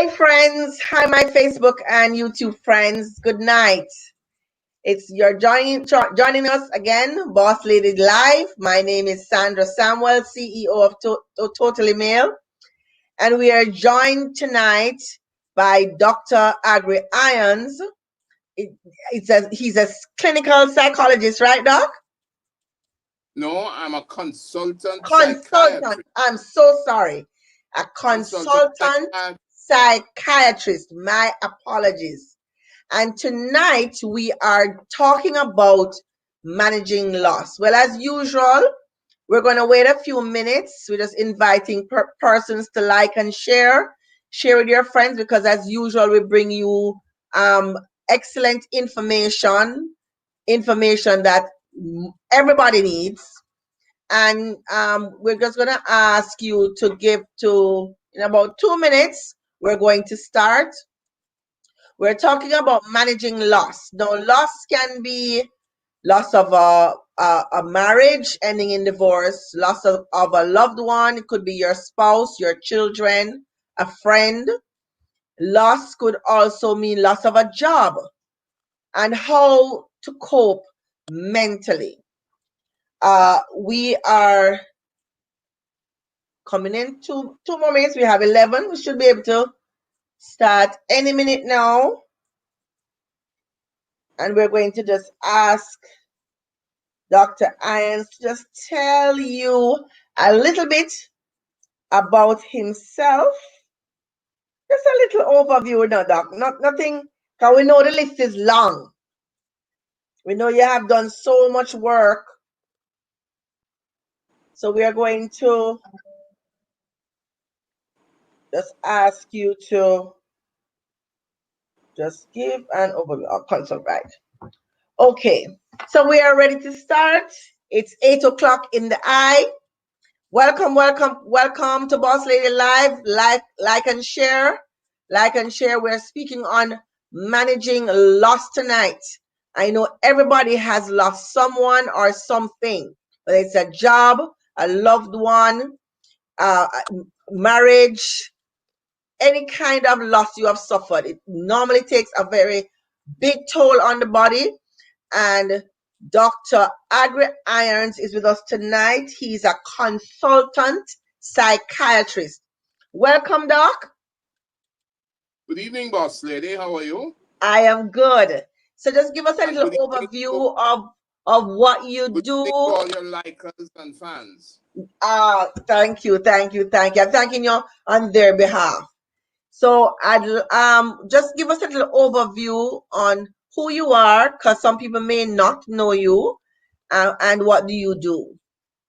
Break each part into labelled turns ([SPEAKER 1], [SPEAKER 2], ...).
[SPEAKER 1] Hi, friends. Hi, my Facebook and YouTube friends. Good night. You're joining us again, Boss Lady Live. My name is Sandra Samuel, CEO of Totally Mail, and we are joined tonight by Dr. Agri Irons. He's a clinical psychologist, right, Doc?
[SPEAKER 2] No, I'm a consultant
[SPEAKER 1] Consultant.
[SPEAKER 2] psychiatrist.
[SPEAKER 1] I'm so sorry. A consultant psychiatrist. My apologies. And tonight we are talking about managing loss. Well, as usual, we're going to wait a few minutes. We're just inviting persons to like and share. Share with your friends because, as usual, we bring you excellent information that everybody needs. And we're just going to ask you to in about 2 minutes, we're going to start. We're talking about managing loss. Now, loss can be loss of a marriage ending in divorce, loss of a loved one. It could be your spouse, your children, a friend. Loss could also mean loss of a job and how to cope mentally. We are coming in two more minutes. We have 11. We should be able to start any minute now. And we're going to just ask Dr. Irons to just tell you a little bit about himself. Just a little overview now, Doc. Nothing, because we know the list is long. We know you have done so much work. So we are going to just ask you to just give an overview. I'll consult, right? Okay, so we are ready to start. It's 8 o'clock in the eye. Welcome to Boss Lady Live. Like and share. Like and share. We're speaking on managing loss tonight. I know everybody has lost someone or something, whether it's a job, a loved one, marriage, any kind of loss you have suffered. It normally takes a very big toll on the body. And Dr. Agri Irons is with us tonight. He's a consultant psychiatrist. Welcome, Doc.
[SPEAKER 2] Good evening, Boss Lady. How are you?
[SPEAKER 1] I am good. So just give us a little overview of what you
[SPEAKER 2] good
[SPEAKER 1] do.
[SPEAKER 2] To all your likers and fans.
[SPEAKER 1] Thank you. I'm thanking you on their behalf. So I'd just give us a little overview on who you are, because some people may not know you, and what do you do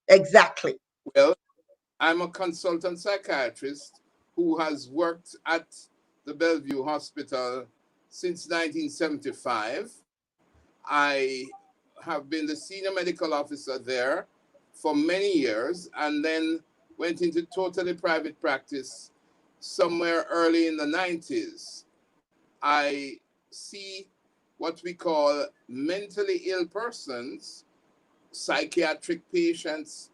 [SPEAKER 1] exactly?
[SPEAKER 2] Well, I'm a consultant psychiatrist who has worked at the Bellevue Hospital since 1975. I have been the senior medical officer there for many years and then went into totally private practice somewhere early in the 90s. I see what we call mentally ill persons, psychiatric patients,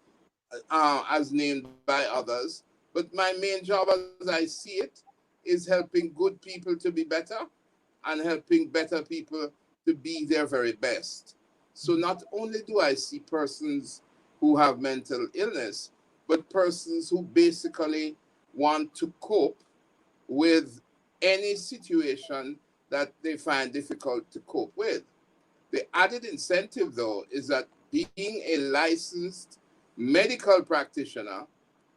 [SPEAKER 2] as named by others. But my main job, as I see it, is helping good people to be better and helping better people to be their very best. So not only do I see persons who have mental illness, but persons who basically want to cope with any situation that they find difficult to cope with. The added incentive, though, is that being a licensed medical practitioner,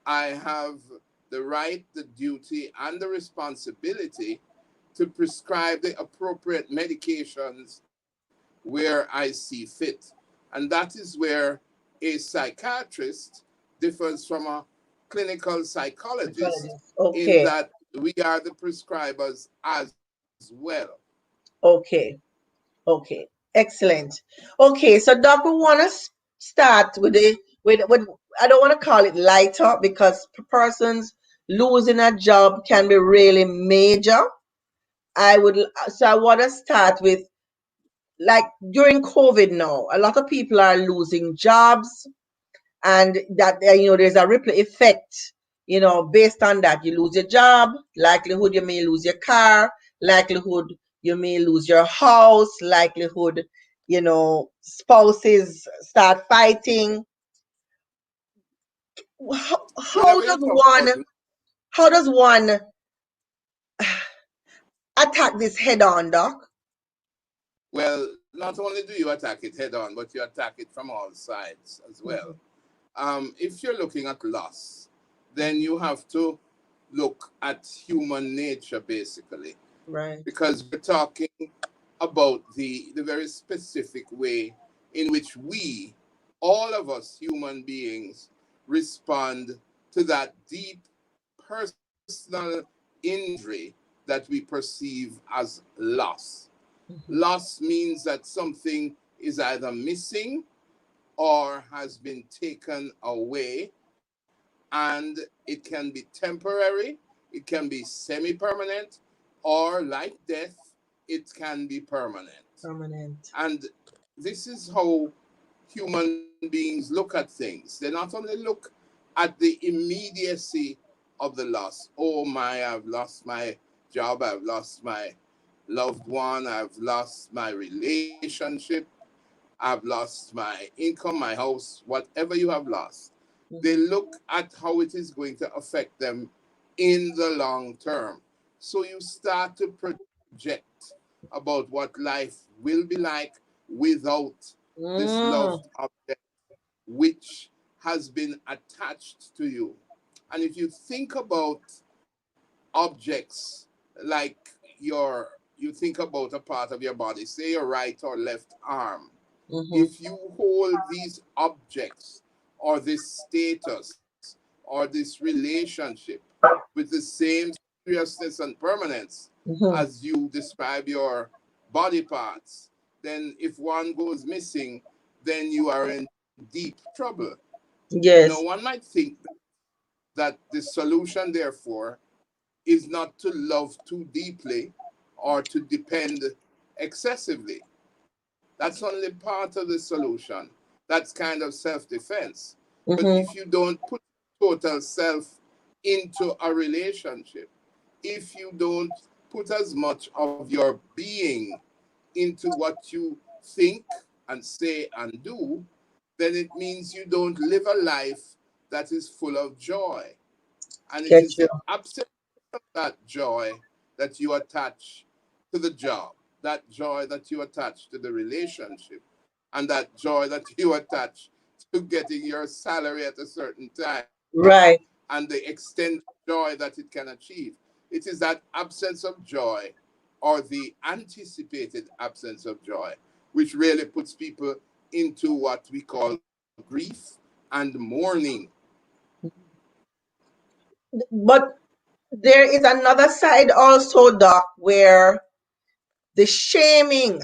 [SPEAKER 2] I have the right, the duty, and the responsibility to prescribe the appropriate medications where I see fit. And that is where a psychiatrist differs from a clinical psychologist, in
[SPEAKER 1] Okay.
[SPEAKER 2] that we are the prescribers as well.
[SPEAKER 1] Okay. Excellent. Okay, so Doc, we want to start with with I don't want to call it lighter, because persons losing a job can be really major. I want to start with, like, during COVID now, a lot of people are losing jobs, and that there's a ripple effect, based on that, you lose your job, likelihood you may lose your car, likelihood you may lose your house, likelihood, spouses start fighting. How
[SPEAKER 2] Whenever you
[SPEAKER 1] does
[SPEAKER 2] talk
[SPEAKER 1] one,
[SPEAKER 2] about,
[SPEAKER 1] how does one attack this head on, Doc?
[SPEAKER 2] well, not only do you attack it head on, but you attack it from all sides as well. If you're looking at loss, then you have to look at human nature basically,
[SPEAKER 1] Right.
[SPEAKER 2] because we're talking about the very specific way in which we, all of us human beings, respond to that deep personal injury that we perceive as loss.
[SPEAKER 1] Mhm.
[SPEAKER 2] Loss means that something is either missing or has been taken away, and it can be temporary, it can be semi permanent, or like death, it can be permanent.
[SPEAKER 1] Permanent.
[SPEAKER 2] And this is how human beings look at things. They not only look at the immediacy of the loss. Oh my, I've lost my job, I've lost my loved one, I've lost my relationship, I've lost my income, my house, whatever you have lost. They look at how it is going to affect them in the long term. So you start to project about what life will be like without this
[SPEAKER 1] Mm.
[SPEAKER 2] loved object which has been attached to you. And if you think about objects like you think about a part of your body, say your right or left arm.
[SPEAKER 1] Mm-hmm.
[SPEAKER 2] If you hold these objects or this status or this relationship with the same seriousness and permanence
[SPEAKER 1] Mm-hmm.
[SPEAKER 2] as you describe your body parts, then if one goes missing, then you are in deep trouble.
[SPEAKER 1] Yes.
[SPEAKER 2] One might think that the solution, therefore, is not to love too deeply or to depend excessively. That's only part of the solution. That's kind of self defense. But if
[SPEAKER 1] Mm-hmm.
[SPEAKER 2] you don't put total self into a relationship, if you don't put as much of your being into what you think and say and do, then it means you don't live a life that is full of joy. And it
[SPEAKER 1] Get
[SPEAKER 2] is
[SPEAKER 1] you.
[SPEAKER 2] the absence of that joy that you attach to the job, that joy that you attach to the relationship, and that joy that you attach to getting your salary at a certain time,
[SPEAKER 1] Right.
[SPEAKER 2] and the extent of joy that it can achieve. It is that absence of joy or the anticipated absence of joy which really puts people into what we call grief and mourning.
[SPEAKER 1] But there is another side also, Doc, where the shaming,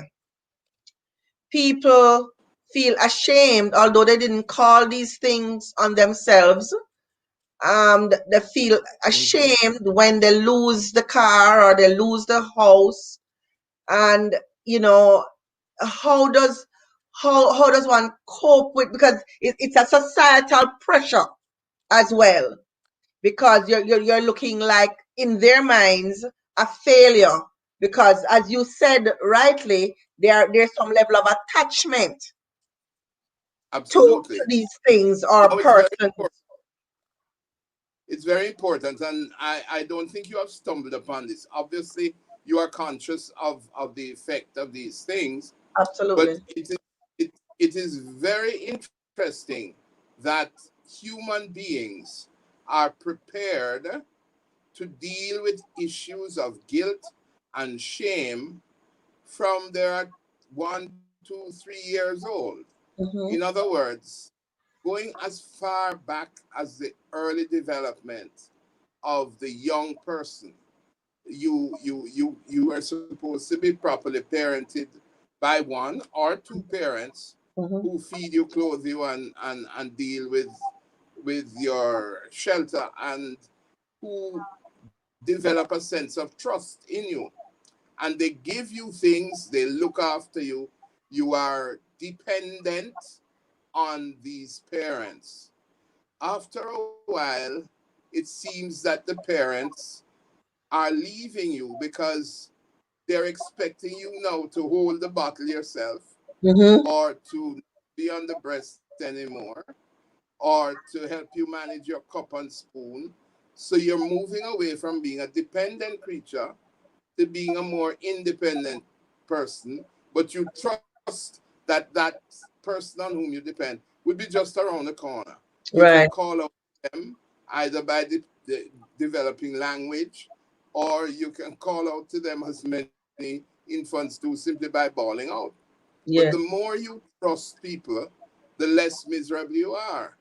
[SPEAKER 1] people feel ashamed, although they didn't call these things on themselves. They feel
[SPEAKER 2] Mhm.
[SPEAKER 1] ashamed when they lose the car or they lose the house. And, you know, how does how does one cope with, because it's a societal pressure as well, because you're looking like, in their minds, a failure, because as you said rightly, there's some level of attachment to
[SPEAKER 2] Absolutely.
[SPEAKER 1] these things or
[SPEAKER 2] No, it's very
[SPEAKER 1] persons.
[SPEAKER 2] important. It's very important, and I don't think you have stumbled upon this. Obviously, you are conscious of the effect of these things, but
[SPEAKER 1] Absolutely.
[SPEAKER 2] it is very interesting that human beings are prepared to deal with issues of guilt and shame from their 1, 2, 3 years old. In
[SPEAKER 1] Hmm.
[SPEAKER 2] other words, going as far back as the early development of the young person, you are supposed to be properly parented by one or two parents
[SPEAKER 1] Hmm.
[SPEAKER 2] who feed you, clothe you, and deal with your shelter, and who develop a sense of trust in you, and they give you things, they look after you. You are dependent on these parents. After a while, it it seems that the parents are leaving you because they're expecting you now to hold the bottle yourself,
[SPEAKER 1] Mm-hmm.
[SPEAKER 2] or to be on the breast anymore, or to help you manage your cup and spoon. So you're moving away from being a dependent creature to being a more independent person, but you trust that that person on whom you depend would be just around the corner. You can
[SPEAKER 1] Right.
[SPEAKER 2] call out them either by developing language, or you can call out to them as many infants do simply by bawling out. But the
[SPEAKER 1] Yes.
[SPEAKER 2] more you trust people, the less miserable you are.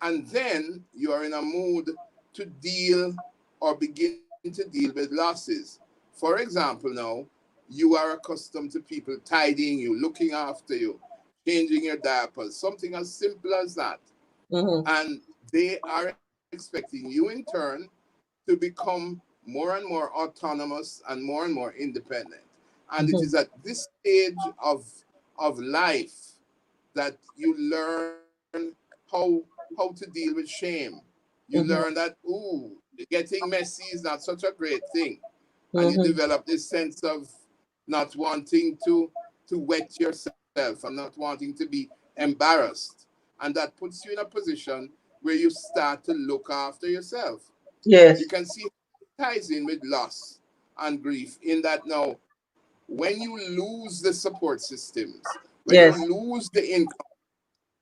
[SPEAKER 2] And then you are in a mood to deal or begin to deal with losses. For example, now, you are accustomed to people tidying you, looking after you, changing your diapers, something as simple as that.
[SPEAKER 1] Mm-hmm.
[SPEAKER 2] And they are expecting you in turn to become more and more autonomous and more independent. And it is
[SPEAKER 1] Mm-hmm.
[SPEAKER 2] at this stage of life that you learn how to deal with shame. You learn
[SPEAKER 1] Mm-hmm.
[SPEAKER 2] that, ooh, getting messy is not such a great thing. And you
[SPEAKER 1] Mm-hmm.
[SPEAKER 2] develop this sense of not wanting to wet yourself and not wanting to be embarrassed. And that puts you in a position where you start to look after yourself. You
[SPEAKER 1] Yes.
[SPEAKER 2] can see how it ties in with loss and grief, in that now, when you lose the support systems, when you
[SPEAKER 1] Yes.
[SPEAKER 2] lose the income,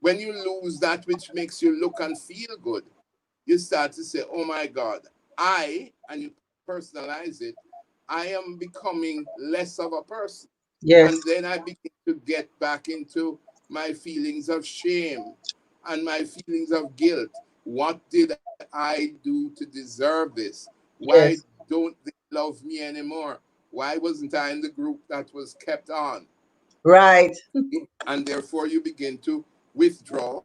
[SPEAKER 2] when you lose that which makes you look and feel good, you start to say, oh my God, and you personalize it, I am becoming less of a person. And
[SPEAKER 1] Yes.
[SPEAKER 2] then I begin to get back into my feelings of shame and my feelings of guilt. What did I do to deserve this? Why
[SPEAKER 1] Yes.
[SPEAKER 2] don't they love me anymore? Why wasn't I in the group that was kept on?
[SPEAKER 1] Right.
[SPEAKER 2] And therefore you begin to withdraw,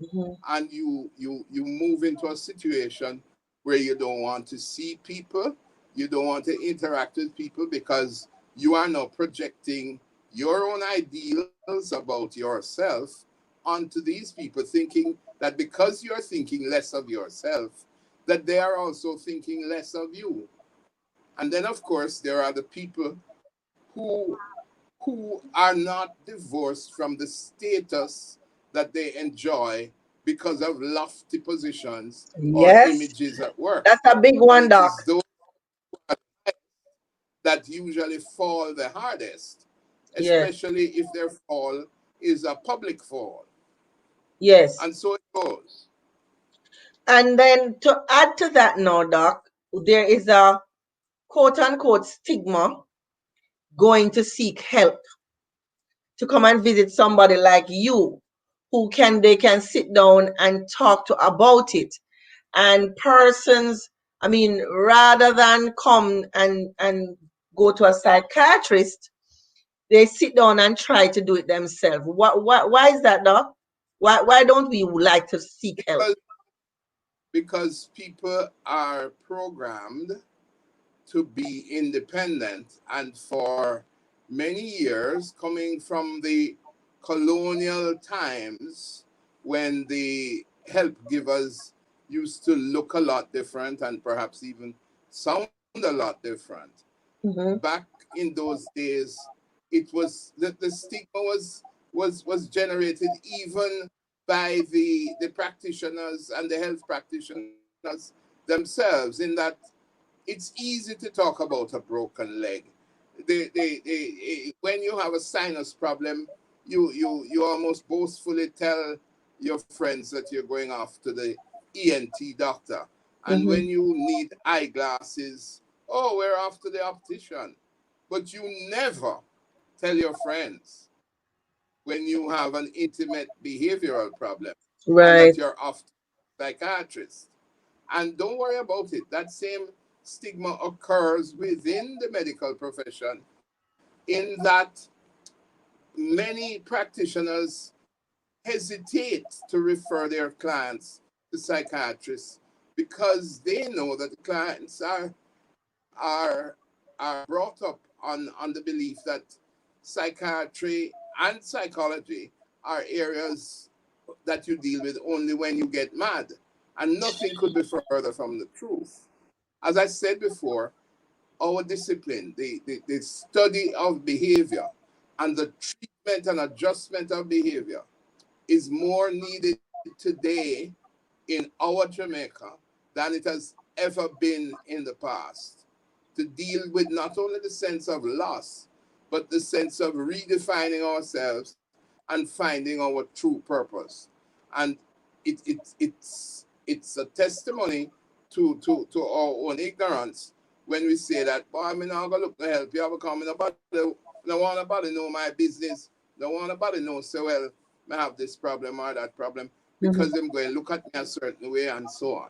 [SPEAKER 1] Mm-hmm.
[SPEAKER 2] and you move into a situation where you don't want to see people, you don't want to interact with people, because you are now projecting your own ideals about yourself onto these people, thinking that because you're thinking less of yourself, that they are also thinking less of you. And then of course there are the people who are not divorced from the status that they enjoy because of lofty positions or
[SPEAKER 1] Yes.
[SPEAKER 2] images at work.
[SPEAKER 1] That's a big
[SPEAKER 2] And
[SPEAKER 1] one,
[SPEAKER 2] it
[SPEAKER 1] Doc.
[SPEAKER 2] is those that usually fall the hardest,
[SPEAKER 1] Yes.
[SPEAKER 2] especially if their fall is a public fall.
[SPEAKER 1] Yes.
[SPEAKER 2] And so it goes.
[SPEAKER 1] And then to add to that now, Doc, there is a quote unquote stigma going to seek help, to come and visit somebody like you, who can they can sit down and talk to about it. And persons, I mean, rather than come and go to a psychiatrist, they sit down and try to do it themselves. Why is that, Doc? Why don't we like to seek help?
[SPEAKER 2] because because people are programmed to be independent. And for many years, coming from the colonial times, when the help givers used to look a lot different and perhaps even sound a lot different,
[SPEAKER 1] Mm-hmm.
[SPEAKER 2] back in those days, it was the stigma was generated even by the practitioners and the health practitioners themselves, in that it's easy to talk about a broken leg. When you have a sinus problem, you almost boastfully tell your friends that you're going off to the ENT doctor. And when
[SPEAKER 1] Mm-hmm.
[SPEAKER 2] you need eyeglasses, oh, we're off to the optician. But you never tell your friends when you have an intimate behavioral problem and
[SPEAKER 1] Right.
[SPEAKER 2] that you're off to a psychiatrist. And don't worry about it. That same stigma occurs within the medical profession, in that many practitioners hesitate to refer their clients to psychiatrists because they know that the clients are are brought up on the belief that psychiatry and psychology are areas that you deal with only when you get mad. And nothing could be further from the truth. As I said before, our discipline, the study of behavior and the treatment and adjustment of behavior is more needed today in our Jamaica than it has ever been in the past, to deal with not only the sense of loss, but the sense of redefining ourselves and finding our true purpose. And it's a testimony to our own ignorance when we say that, boy, I'm not gonna look to help you. I will come in about no want nobody know my business. No want nobody know so well I have this problem or that problem because them going to look at me a certain way and so on.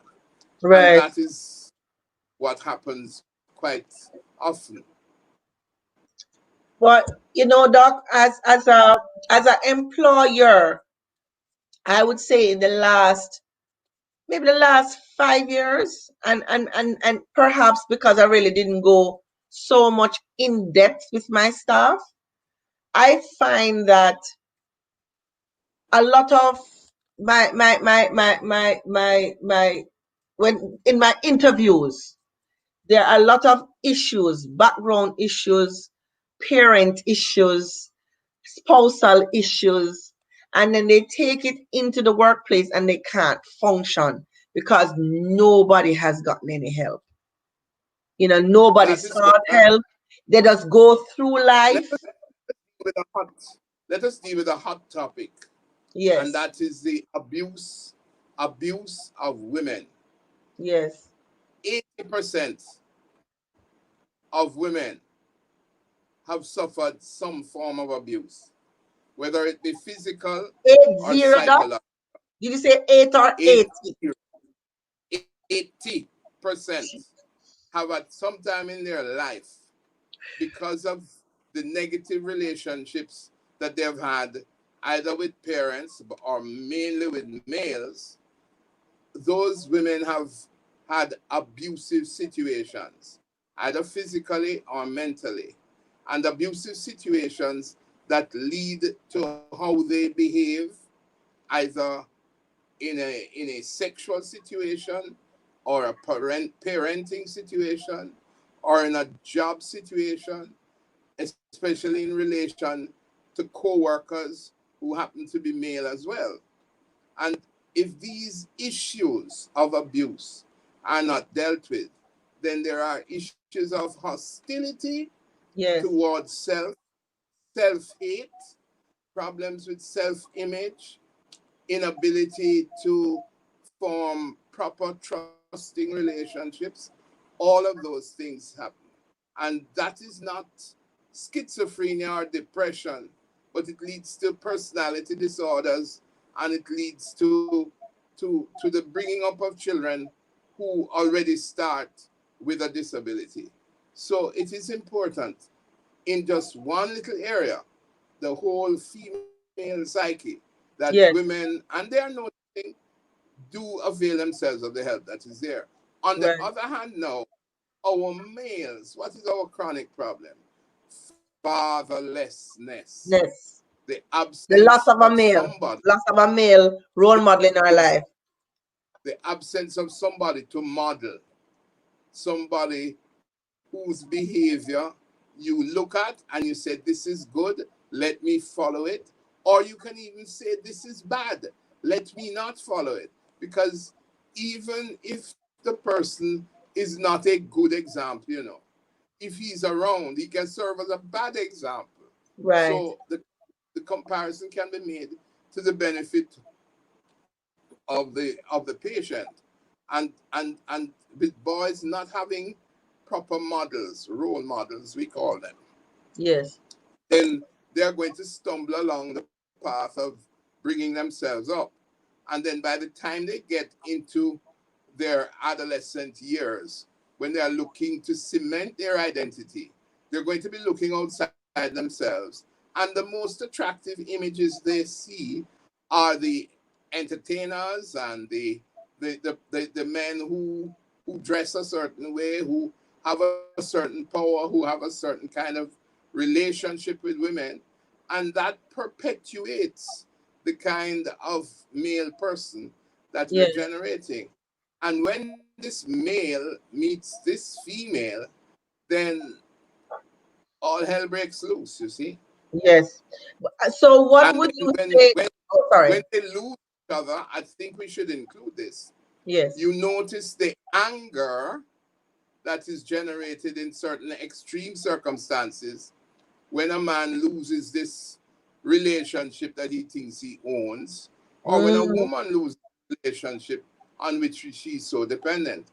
[SPEAKER 2] And
[SPEAKER 1] Right.
[SPEAKER 2] that is what happens quite often.
[SPEAKER 1] But you know, Doc, as a employer, I would say in the last maybe the last 5 years, and perhaps because I really didn't go so much in depth with my staff, I find that a lot of my when in my interviews, there are a lot of issues, background issues, parent issues, spousal issues, and then they take it into the workplace and they can't function because nobody has gotten any help. You know, nobody
[SPEAKER 2] That is good.
[SPEAKER 1] sought help. They just go through
[SPEAKER 2] Let
[SPEAKER 1] life.
[SPEAKER 2] us with a hot let us deal with a hot topic, and
[SPEAKER 1] Yes,
[SPEAKER 2] that is the abuse of women.
[SPEAKER 1] yes.
[SPEAKER 2] 80% of women have suffered some form of abuse, whether it be physical
[SPEAKER 1] Eight
[SPEAKER 2] or
[SPEAKER 1] zero, Doc.
[SPEAKER 2] psychological.
[SPEAKER 1] Did you say 8 or 80?
[SPEAKER 2] 80% have at some time in their life, because of the negative relationships that they've had, either with parents or mainly with males, those women have had abusive situations, either physically or mentally, and abusive situations that lead to how they behave, either in a sexual situation or a parenting situation or in a job situation, especially in relation to co-workers who happen to be male as well. And if these issues of abuse are not dealt with, then there are issues of hostility
[SPEAKER 1] Yes,
[SPEAKER 2] towards self-hate, problems with self-image, inability to form proper trusting relationships. All of those things happen. And that is not schizophrenia or depression, but it leads to personality disorders, and it leads to the bringing up of children who already start with a disability. So it is important in just one little area, the whole female psyche, that
[SPEAKER 1] yes,
[SPEAKER 2] women, and they are noticing, do avail themselves of the help that is there. On the
[SPEAKER 1] right.
[SPEAKER 2] other hand, now, our males, what is our chronic problem? Fatherlessness,
[SPEAKER 1] Yes.
[SPEAKER 2] the
[SPEAKER 1] The
[SPEAKER 2] absence of somebody,
[SPEAKER 1] loss of a male role model in our life.
[SPEAKER 2] the absence of somebody to model, somebody whose behavior you look at and you say, this is good, let me follow it. Or you can even say, this is bad, let me not follow it. Because even if the person is not a good example, if he's around, he can serve as a bad example.
[SPEAKER 1] Right.
[SPEAKER 2] So the comparison can be made to the benefit of the patient, and with boys not having proper models, role models, we call them,
[SPEAKER 1] Yes.
[SPEAKER 2] then they're going to stumble along the path of bringing themselves up. And then by the time they get into their adolescent years, when they are looking to cement their identity, they're going to be looking outside themselves. And the most attractive images they see are the entertainers and the men who dress a certain way, who have a certain power, who have a certain kind of relationship with women, and that perpetuates the kind of male person that we're
[SPEAKER 1] Yes.
[SPEAKER 2] generating. And when this male meets this female, then all hell breaks loose, you see.
[SPEAKER 1] Yes. So what
[SPEAKER 2] And
[SPEAKER 1] would
[SPEAKER 2] then
[SPEAKER 1] you say? Oh,
[SPEAKER 2] when
[SPEAKER 1] sorry.
[SPEAKER 2] they lose each other, I think we should include this.
[SPEAKER 1] Yes.
[SPEAKER 2] You notice the anger that is generated in certain extreme circumstances when a man loses this relationship that he thinks he owns, or when a
[SPEAKER 1] Mm,
[SPEAKER 2] woman loses a relationship on which she's so dependent.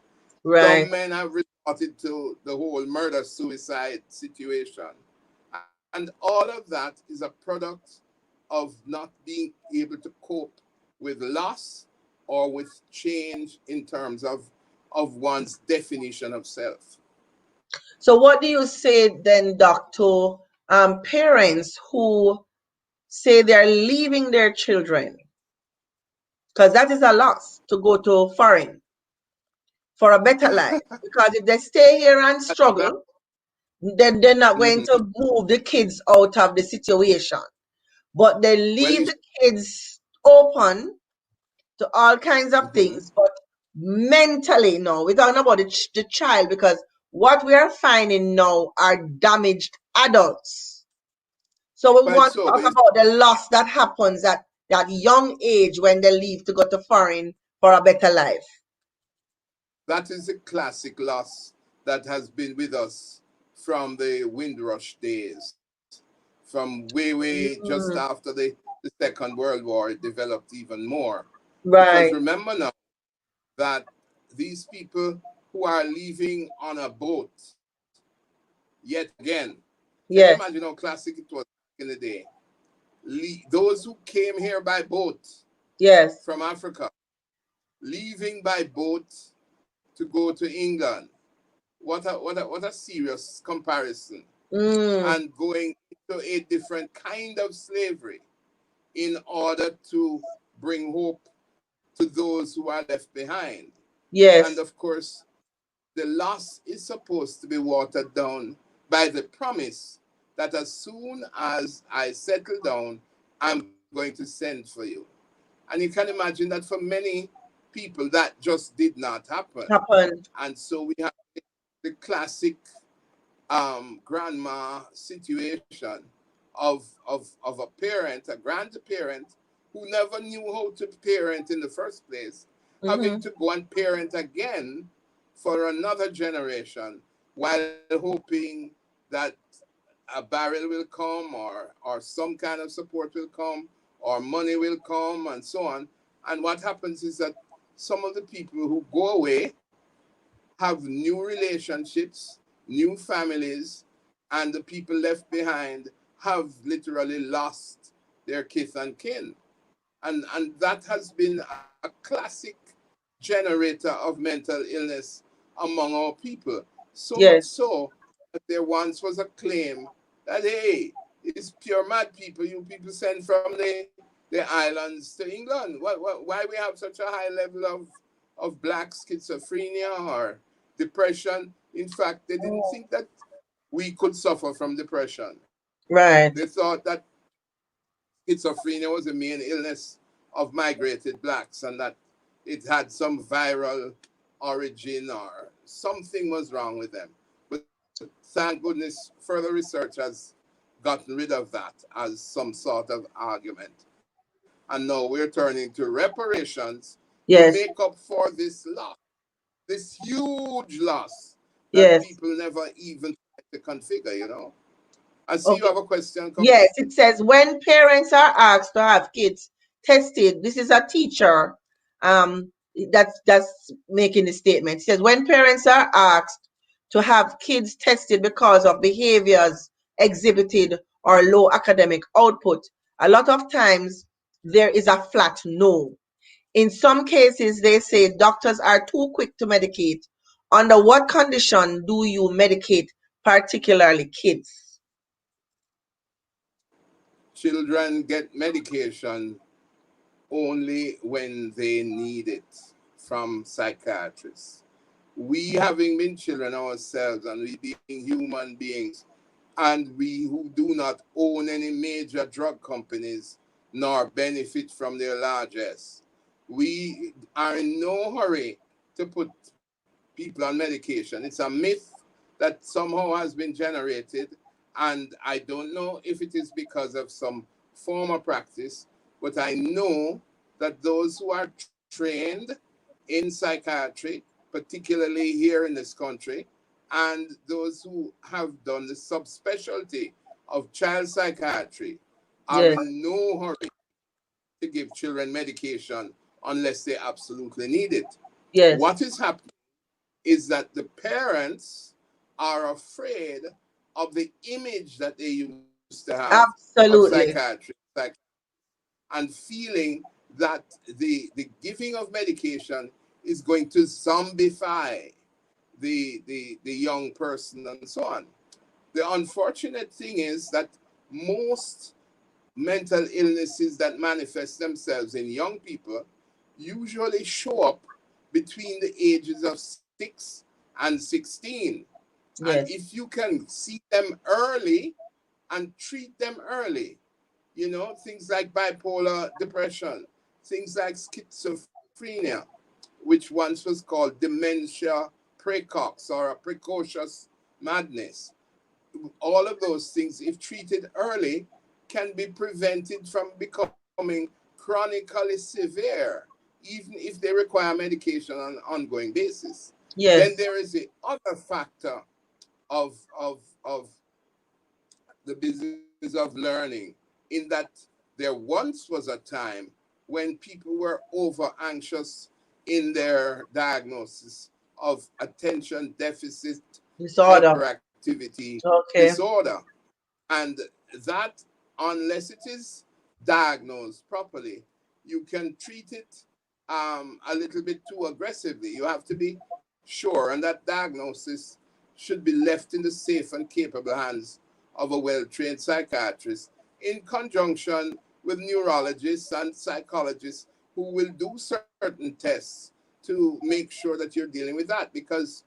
[SPEAKER 1] right.
[SPEAKER 2] Some men have resorted to the whole murder suicide situation. And all of that is a product of not being able to cope with loss or with change in terms of one's definition of self.
[SPEAKER 1] So what do you say then, Doc, to parents who say they're leaving their children? Because that is a loss to go to foreign for a better life. Because if they stay here and
[SPEAKER 2] That,
[SPEAKER 1] struggle, then they're not going
[SPEAKER 2] mhm.
[SPEAKER 1] to move the kids out of the situation. But they
[SPEAKER 2] Well,
[SPEAKER 1] leave the kids open to all kinds of
[SPEAKER 2] mhm.
[SPEAKER 1] things. But mentally, no, we're talking about the child because what we are finding now are damaged adults. So we
[SPEAKER 2] Well,
[SPEAKER 1] want to
[SPEAKER 2] so
[SPEAKER 1] talk about the loss that happens at that young age when they leave to go to foreign for a better life.
[SPEAKER 2] that is a classic loss that has been with us from the Windrush days, from way just
[SPEAKER 1] Mm,
[SPEAKER 2] after the Second World War. It developed even more. Because
[SPEAKER 1] right.
[SPEAKER 2] remember now that these people who are leaving on a boat, yet again, can you imagine
[SPEAKER 1] Yes.
[SPEAKER 2] how classic it was back in the day? Those who came here by boat
[SPEAKER 1] Yes.
[SPEAKER 2] from Africa, leaving by boat to go to England. What a serious comparison.
[SPEAKER 1] Mm,
[SPEAKER 2] And going into a different kind of slavery in order to bring hope to those who are left behind. And
[SPEAKER 1] yes.
[SPEAKER 2] of course, the loss is supposed to be watered down by the promise that as soon as I settle down, I'm going to send for you. And you can imagine that for many people, that just did not happen.
[SPEAKER 1] Happened.
[SPEAKER 2] And so we have the classic grandma situation of a parent, a grandparent who never knew how to parent in the first place, having
[SPEAKER 1] Mm-hmm.
[SPEAKER 2] to go and parent again for another generation while hoping that a barrel will come or some kind of support will come or money will come and so on. And what happens is that some of the people who go away have new relationships, new families, and the people left behind have literally lost their kith and kin. And that has been a classic generator of mental illness among our people. So much
[SPEAKER 1] Yes.
[SPEAKER 2] so that there once was a claim that, hey, it's pure mad people, you people sent from the islands to England. Why we have such a high level of black schizophrenia or depression? In fact, they didn't think that we could suffer from depression.
[SPEAKER 1] Right.
[SPEAKER 2] They thought that schizophrenia was the main illness of migrated blacks and that it had some viral origin or something was wrong with them. But thank goodness, further research has gotten rid of that as some sort of argument. And now we're turning to reparations to make
[SPEAKER 1] Yes.
[SPEAKER 2] up for this loss, this huge loss that
[SPEAKER 1] Yes.
[SPEAKER 2] people never even tried to configure. I see you
[SPEAKER 1] Okay.
[SPEAKER 2] have a question coming.
[SPEAKER 1] Yes, it says when parents are asked to have kids tested, this is a teacher that's making the statement. It says when parents are asked to have kids tested because of behaviors exhibited or low academic output, a lot of times there is a flat no. In some cases, they say doctors are too quick to medicate. Under what condition do you medicate, particularly kids?
[SPEAKER 2] Children get medication only when they need it from psychiatrists. We, having been children ourselves and we being human beings, and we who do not own any major drug companies nor benefit from their largesse, we are in no hurry to put people on medication. It's a myth that somehow has been generated, and I don't know if it is because of some former practice, but I know that those who are trained in psychiatry, particularly here in this country, and those who have done the subspecialty of child psychiatry are
[SPEAKER 1] Yes.
[SPEAKER 2] in no hurry to give children medication unless they absolutely need it.
[SPEAKER 1] Yes.
[SPEAKER 2] What is happening is that the parents are afraid of the image that they used to have of
[SPEAKER 1] Absolutely.
[SPEAKER 2] and feeling that the giving of medication is going to zombify the young person and so on. The unfortunate thing is that most mental illnesses that manifest themselves in young people usually show up between the ages of 6 and 16. And
[SPEAKER 1] Yes.
[SPEAKER 2] if you can see them early and treat them early, things like bipolar depression, things like schizophrenia, which once was called dementia precox or a precocious madness. All of those things, if treated early, can be prevented from becoming chronically severe, even if they require medication on an ongoing basis. Then
[SPEAKER 1] Yes.
[SPEAKER 2] there is the other factor of the business of learning, in that there once was a time when people were over anxious in their diagnosis of attention deficit
[SPEAKER 1] Disorder.
[SPEAKER 2] hyperactivity
[SPEAKER 1] Okay.
[SPEAKER 2] disorder. And that, unless it is diagnosed properly, you can treat it a little bit too aggressively. You have to be sure, and that diagnosis should be left in the safe and capable hands of a well trained psychiatrist in conjunction with neurologists and psychologists who will do certain tests to make sure that you're dealing with that, because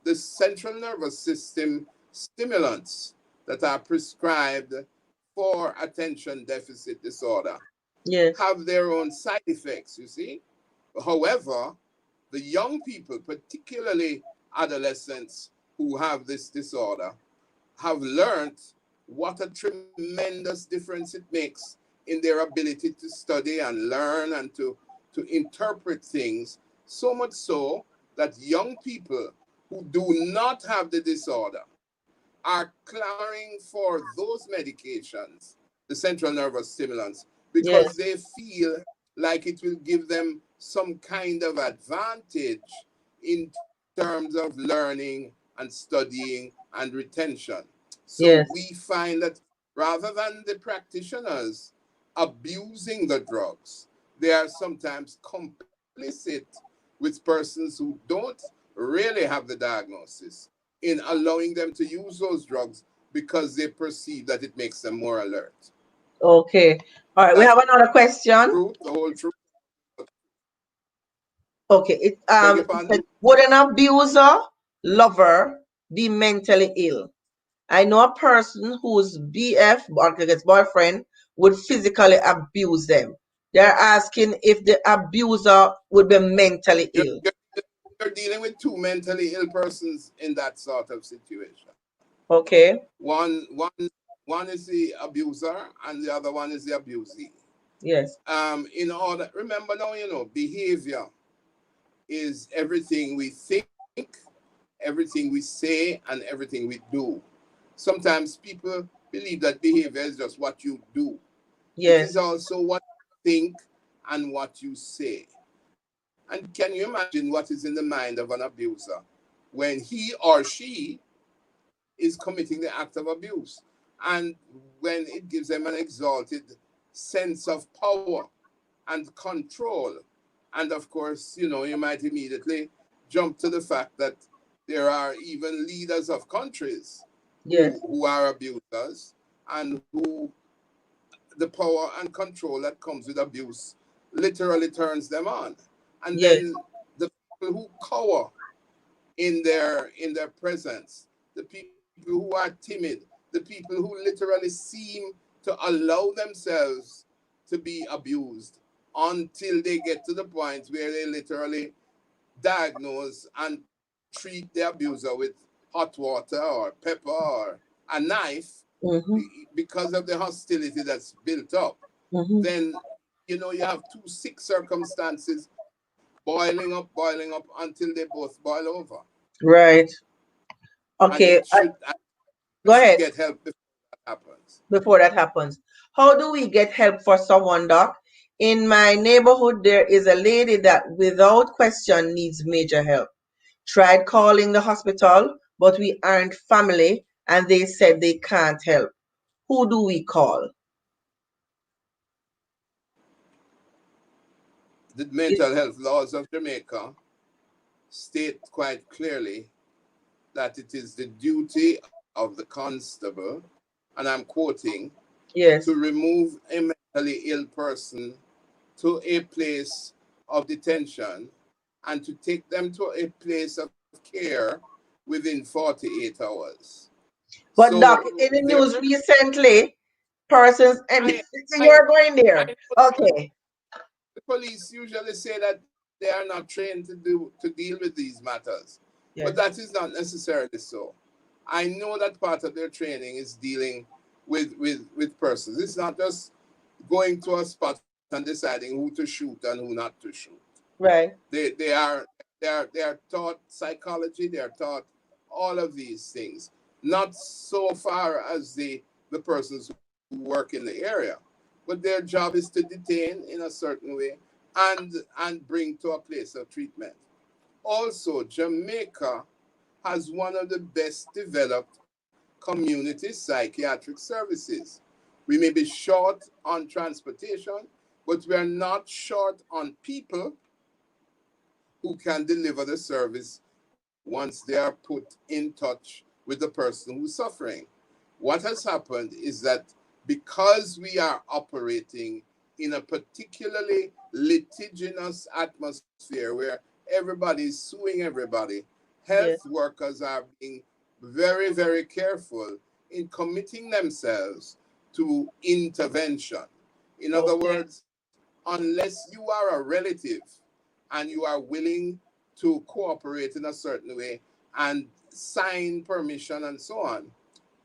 [SPEAKER 2] the central nervous system stimulants that are prescribed for attention deficit disorder
[SPEAKER 1] Yes.
[SPEAKER 2] have their own side effects, you see. However, the young people, particularly adolescents who have this disorder, have learned what a tremendous difference it makes in their ability to study and learn and to interpret things, so much so that young people who do not have the disorder are clamoring for those medications, the central nervous stimulants, because
[SPEAKER 1] Yes.
[SPEAKER 2] they feel like it will give them some kind of advantage in terms of learning and studying and retention. So we
[SPEAKER 1] Yes.
[SPEAKER 2] find that rather than the practitioners abusing the drugs, they are sometimes complicit with persons who don't really have the diagnosis in allowing them to use those drugs because they perceive that it makes them more alert.
[SPEAKER 1] Okay. All right. We
[SPEAKER 2] That's
[SPEAKER 1] have
[SPEAKER 2] the
[SPEAKER 1] another
[SPEAKER 2] truth, the
[SPEAKER 1] question.
[SPEAKER 2] whole truth.
[SPEAKER 1] Okay.
[SPEAKER 2] Beg your
[SPEAKER 1] It
[SPEAKER 2] pardon?
[SPEAKER 1] said, would an abuser lover be mentally ill? I know a person whose BF, or I guess boyfriend, would physically abuse them. They're asking if the abuser would be mentally
[SPEAKER 2] You're,
[SPEAKER 1] ill.
[SPEAKER 2] you're, you're dealing with two mentally ill persons in that sort of situation.
[SPEAKER 1] Okay.
[SPEAKER 2] One is the abuser and the other one is the abusee.
[SPEAKER 1] Yes.
[SPEAKER 2] In order, remember now, behavior is everything we think, everything we say, and everything we do. Sometimes people believe that behavior is just what you do. It is
[SPEAKER 1] Yes.
[SPEAKER 2] also what you think and what you say. And can you imagine what is in the mind of an abuser when he or she is committing the act of abuse, and when it gives them an exalted sense of power and control? And of course, you might immediately jump to the fact that there are even leaders of countries who,
[SPEAKER 1] Yes.
[SPEAKER 2] who are abusers, and who the power and control that comes with abuse literally turns them on. And
[SPEAKER 1] Yes.
[SPEAKER 2] then the people who cower in their presence, the people who are timid, the people who literally seem to allow themselves to be abused until they get to the point where they literally diagnose and treat the abuser with hot water or pepper or a knife because of the hostility that's built up, then you have two sick circumstances boiling up until they both boil over.
[SPEAKER 1] Right.
[SPEAKER 2] And
[SPEAKER 1] Okay.
[SPEAKER 2] we
[SPEAKER 1] Go
[SPEAKER 2] should
[SPEAKER 1] ahead.
[SPEAKER 2] get help before that happens.
[SPEAKER 1] Before that happens, how do we get help for someone, Doc? In my neighborhood, there is a lady that without question needs major help. Tried calling the hospital, but we aren't family and they said they can't help. Who do we call?
[SPEAKER 2] The mental health laws of Jamaica state quite clearly that it is the duty of the constable, and I'm quoting,
[SPEAKER 1] Yes.
[SPEAKER 2] to remove a mentally ill person to a place of detention and to take them to a place of care within 48 hours.
[SPEAKER 1] But
[SPEAKER 2] So
[SPEAKER 1] Doc, in the
[SPEAKER 2] there,
[SPEAKER 1] news recently, persons and
[SPEAKER 2] I, I,
[SPEAKER 1] you're going
[SPEAKER 2] I
[SPEAKER 1] there.
[SPEAKER 2] know
[SPEAKER 1] Okay.
[SPEAKER 2] the police usually say that they are not trained to deal with these matters, but that
[SPEAKER 1] Yes.
[SPEAKER 2] is not necessarily so. I know that part of their training is dealing with persons. It's not just going to a spot and deciding who to shoot and who not to shoot.
[SPEAKER 1] Right.
[SPEAKER 2] They are taught psychology. They are taught all of these things. Not so far as the persons who work in the area, but their job is to detain in a certain way and bring to a place of treatment. Also, Jamaica has one of the best developed community psychiatric services. We may be short on transportation, but we are not short on people who can deliver the service once they are put in touch with the person who's suffering. What has happened is that because we are operating in a particularly litigious atmosphere where everybody is suing everybody, health
[SPEAKER 1] Yes.
[SPEAKER 2] workers are being very, very careful in committing themselves to intervention. In other
[SPEAKER 1] Okay.
[SPEAKER 2] words, unless you are a relative and you are willing to cooperate in a certain way and sign permission and so on,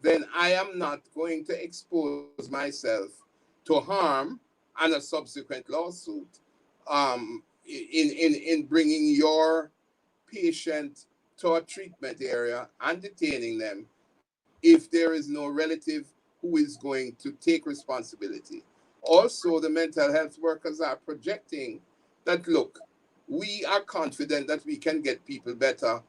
[SPEAKER 2] then I am not going to expose myself to harm and a subsequent lawsuit in bringing your patient to a treatment area and detaining them if there is no relative who is going to take responsibility. Also, the mental health workers are projecting that, look, we are confident that we can get people better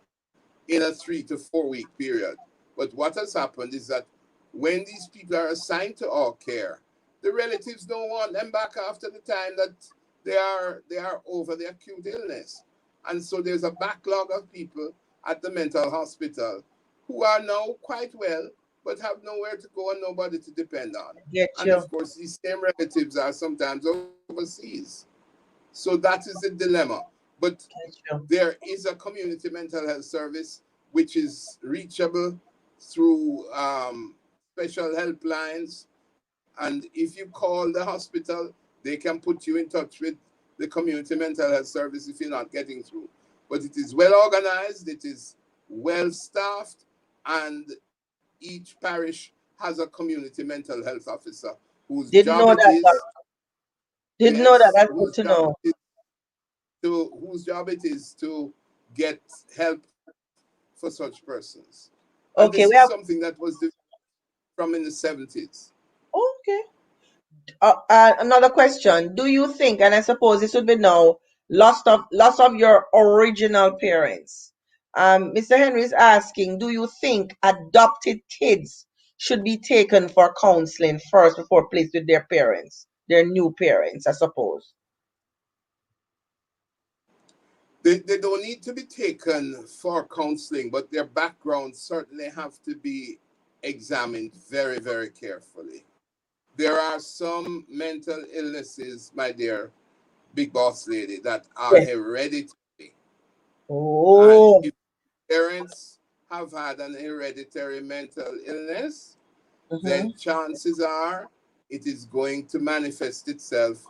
[SPEAKER 2] in a 3 to 4 week period. But what has happened is that when these people are assigned to our care, the relatives don't want them back after the time that they are over the acute illness. And so there's a backlog of people at the mental hospital who are now quite well but have nowhere to go and nobody to depend on.
[SPEAKER 1] Get
[SPEAKER 2] And
[SPEAKER 1] you.
[SPEAKER 2] of course, these same relatives are sometimes overseas. So that is the dilemma. But
[SPEAKER 1] Get you.
[SPEAKER 2] there is a community mental health service which is reachable through special helplines. And if you call the hospital, they can put you in touch with the community mental health service if you're not getting through. But it is well organized, it is well staffed, and each parish has a community mental health officer whose
[SPEAKER 1] Didn't
[SPEAKER 2] job
[SPEAKER 1] know
[SPEAKER 2] it
[SPEAKER 1] that, Doc.
[SPEAKER 2] is,
[SPEAKER 1] Didn't know that.
[SPEAKER 2] yes,
[SPEAKER 1] That's good to know.
[SPEAKER 2] whose job it is to get help for such persons. And this is
[SPEAKER 1] Okay, we have.
[SPEAKER 2] something that was from in the 70s.
[SPEAKER 1] Okay. Another question. Do you think, and I suppose this would be now, loss of your original parents? Mr. Henry is asking, do you think adopted kids should be taken for counseling first before placed with their parents, their new parents, I suppose?
[SPEAKER 2] They don't need to be taken for counseling, but their backgrounds certainly have to be examined very, very carefully. There are some mental illnesses, my dear big boss lady, that are
[SPEAKER 1] Yes.
[SPEAKER 2] hereditary. And
[SPEAKER 1] Oh.
[SPEAKER 2] if parents have had an hereditary mental illness, then
[SPEAKER 1] Mm-hmm.
[SPEAKER 2] chances are it is going to manifest itself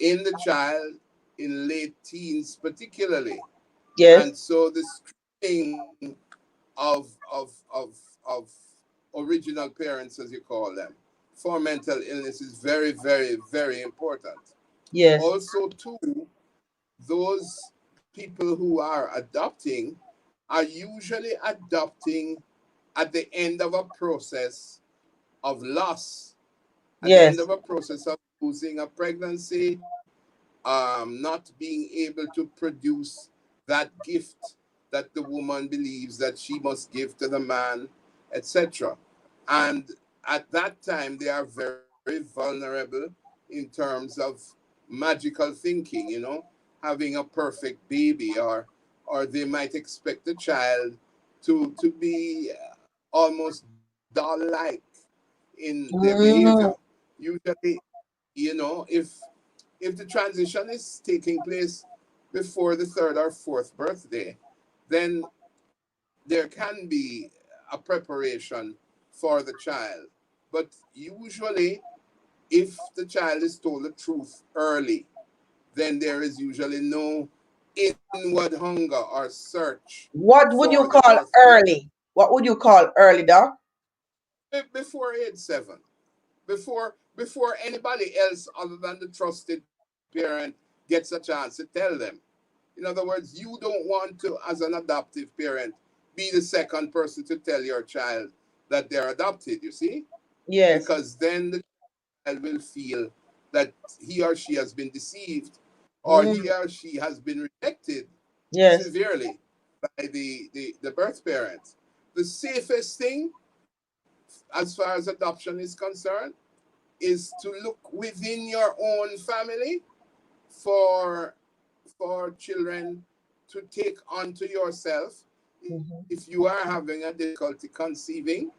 [SPEAKER 2] in the child in late teens, particularly.
[SPEAKER 1] Yes.
[SPEAKER 2] And so the screening of original parents, as you call them, for mental illness is very, very, very important.
[SPEAKER 1] Yes.
[SPEAKER 2] Also, too, those people who are adopting are usually adopting at the end of a process of loss, at the end
[SPEAKER 1] Yes.
[SPEAKER 2] of a process of losing a pregnancy, not being able to produce that gift that the woman believes that she must give to the man, etc. And at that time, they are very vulnerable in terms of magical thinking, having a perfect baby, or they might expect the child to be almost doll-like in their behavior.
[SPEAKER 1] Mm,
[SPEAKER 2] Usually, if the transition is taking place before the third or fourth birthday, then there can be a preparation for the child. But usually, if the child is told the truth early, then there is usually no inward hunger or search
[SPEAKER 1] what would
[SPEAKER 2] for
[SPEAKER 1] you
[SPEAKER 2] the
[SPEAKER 1] call
[SPEAKER 2] birth parent.
[SPEAKER 1] early? What would you call early, Doc?
[SPEAKER 2] Before age 7, before anybody else other than the trusted parent gets a chance to tell them. In other words, you don't want to, as an adoptive parent, be the second person to tell your child that they're adopted, you see?
[SPEAKER 1] Yes.
[SPEAKER 2] Because then the child will feel that he or she has been deceived, or
[SPEAKER 1] Mm,
[SPEAKER 2] he or she has been rejected
[SPEAKER 1] yes.
[SPEAKER 2] severely by the birth parents. The safest thing, as far as adoption is concerned, is to look within your own family for children to take onto yourself. If you are having a difficulty conceiving,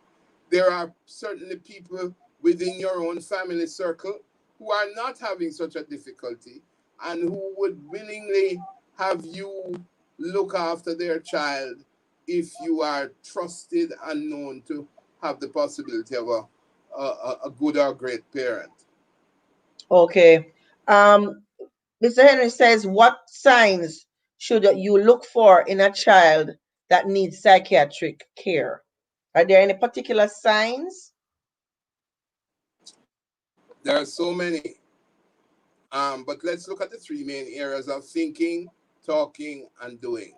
[SPEAKER 2] there are certainly people within your own family circle who are not having such a difficulty and who would willingly have you look after their child if you are trusted and known to have the possibility of a good or great parent.
[SPEAKER 1] Okay. Mr. Henry says, what signs should you look for in a child that needs psychiatric care? Are there any particular signs?
[SPEAKER 2] There are so many, but let's look at the three main areas of thinking, talking, and doing.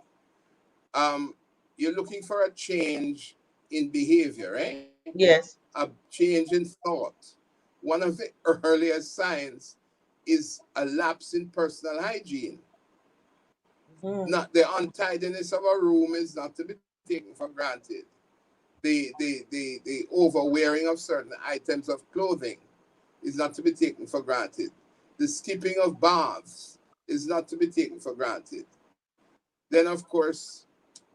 [SPEAKER 2] Um, you're looking for a change in behavior, right?
[SPEAKER 1] Yes.
[SPEAKER 2] A change in thought. One of the earliest signs is a lapse in personal hygiene.
[SPEAKER 1] Mm,
[SPEAKER 2] Not the untidiness of a room is not to be taken for granted. The overwearing of certain items of clothing is not to be taken for granted. The skipping of baths is not to be taken for granted. Then, of course,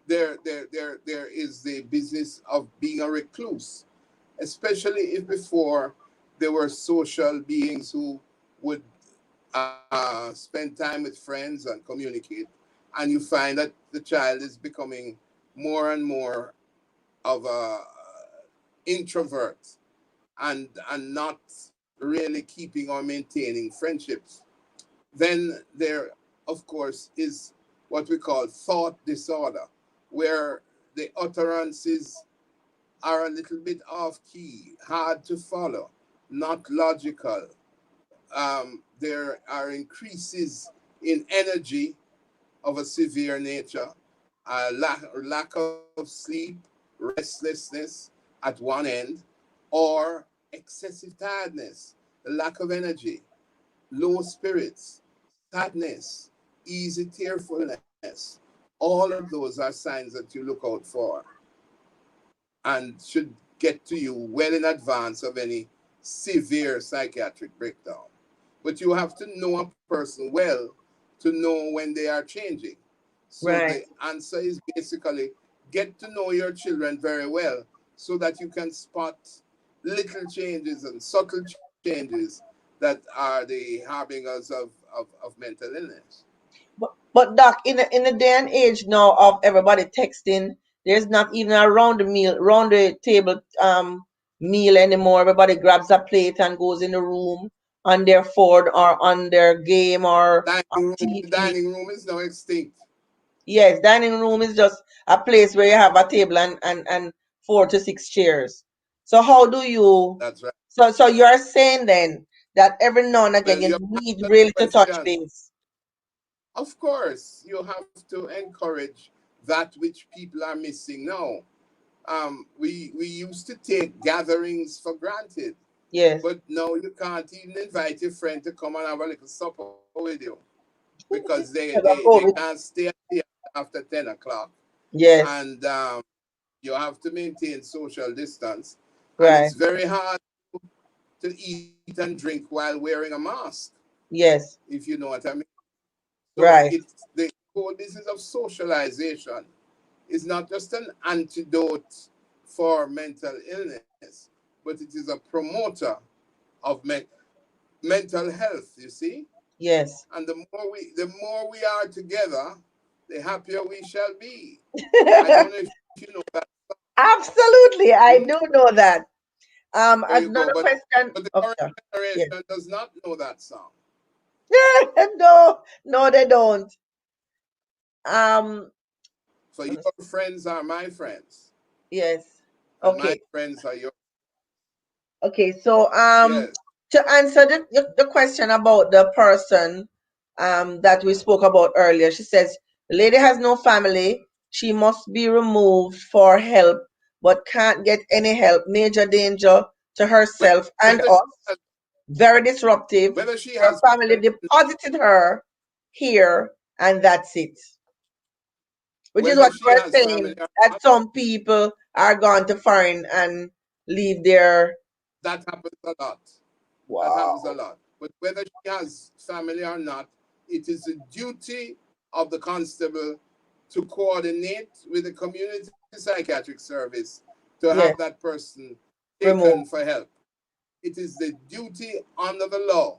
[SPEAKER 2] there is the business of being a recluse, especially if before there were social beings who would spend time with friends and communicate, and you find that the child is becoming more and more of a introvert and not really keeping or maintaining friendships. Then there, of course, is what we call thought disorder, where the utterances are a little bit off key, hard to follow, not logical. There are increases in energy of a severe nature, lack of sleep, restlessness at one end, or excessive tiredness, the lack of energy, low spirits, sadness, easy tearfulness. All of those are signs that you look out for and should get to you well in advance of any severe psychiatric breakdown. But you have to know a person well to know when they are changing. So the
[SPEAKER 1] right.
[SPEAKER 2] answer is basically get to know your children very well so that you can spot little changes and subtle changes that are the harbingers of mental illness.
[SPEAKER 1] But Doc, in the day and age now of everybody texting, there's not even a round the table meal anymore. Everybody grabs a plate and goes in the room on their phone or on their game or on
[SPEAKER 2] The
[SPEAKER 1] TV.
[SPEAKER 2] dining room is now extinct.
[SPEAKER 1] Yes, dining room is just a place where you have a table and 4 to 6 chairs. So how do you,
[SPEAKER 2] That's right.
[SPEAKER 1] so you're saying then that every now and again
[SPEAKER 2] Well,
[SPEAKER 1] you
[SPEAKER 2] you
[SPEAKER 1] need
[SPEAKER 2] asked
[SPEAKER 1] really
[SPEAKER 2] a
[SPEAKER 1] to touch
[SPEAKER 2] question.
[SPEAKER 1] base?
[SPEAKER 2] Of course, you have to encourage that which people are missing now. We used to take gatherings for granted,
[SPEAKER 1] Yes.
[SPEAKER 2] but now you can't even invite your friend to come and have a little supper with you because
[SPEAKER 1] Because
[SPEAKER 2] they
[SPEAKER 1] of
[SPEAKER 2] can't
[SPEAKER 1] COVID.
[SPEAKER 2] stay at the after 10 o'clock.
[SPEAKER 1] Yes.
[SPEAKER 2] And you have to maintain social distance. And
[SPEAKER 1] Right.
[SPEAKER 2] it's very hard to eat and drink while wearing a mask,
[SPEAKER 1] Yes.
[SPEAKER 2] if you know what I mean. So
[SPEAKER 1] Right.
[SPEAKER 2] it's the whole business of socialization is not just an antidote for mental illness, but it is a promoter of mental health, you see.
[SPEAKER 1] Yes.
[SPEAKER 2] And the more we are together, the happier we shall be. I don't know if you know that.
[SPEAKER 1] Absolutely.
[SPEAKER 2] Mhm.
[SPEAKER 1] I do know that.
[SPEAKER 2] There you go.
[SPEAKER 1] Another question.
[SPEAKER 2] But the current
[SPEAKER 1] Okay. Yes.
[SPEAKER 2] generation does not know that song.
[SPEAKER 1] No, no, they don't. Um,
[SPEAKER 2] So your friends are my friends,
[SPEAKER 1] yes.
[SPEAKER 2] and my
[SPEAKER 1] Okay.
[SPEAKER 2] friends are your.
[SPEAKER 1] Okay. So,
[SPEAKER 2] Yes.
[SPEAKER 1] to answer the question about the person that we spoke about earlier, she says the lady has no family. She must be removed for help, but can't get any help. Major danger to herself and
[SPEAKER 2] Whether
[SPEAKER 1] us. Very disruptive.
[SPEAKER 2] whether she
[SPEAKER 1] Her
[SPEAKER 2] has
[SPEAKER 1] family deposited her here, and that's it. Which is
[SPEAKER 2] whether
[SPEAKER 1] what you
[SPEAKER 2] she
[SPEAKER 1] were
[SPEAKER 2] has family
[SPEAKER 1] saying,
[SPEAKER 2] or
[SPEAKER 1] that
[SPEAKER 2] not,
[SPEAKER 1] some people are gone to foreign and leave their,
[SPEAKER 2] that happens a lot. That happens a
[SPEAKER 1] wow.
[SPEAKER 2] lot. But whether she has family or not, it is the duty of the constable to coordinate with the community psychiatric service to have
[SPEAKER 1] Yes,
[SPEAKER 2] that person taken
[SPEAKER 1] remove.
[SPEAKER 2] for help. It is the duty under the law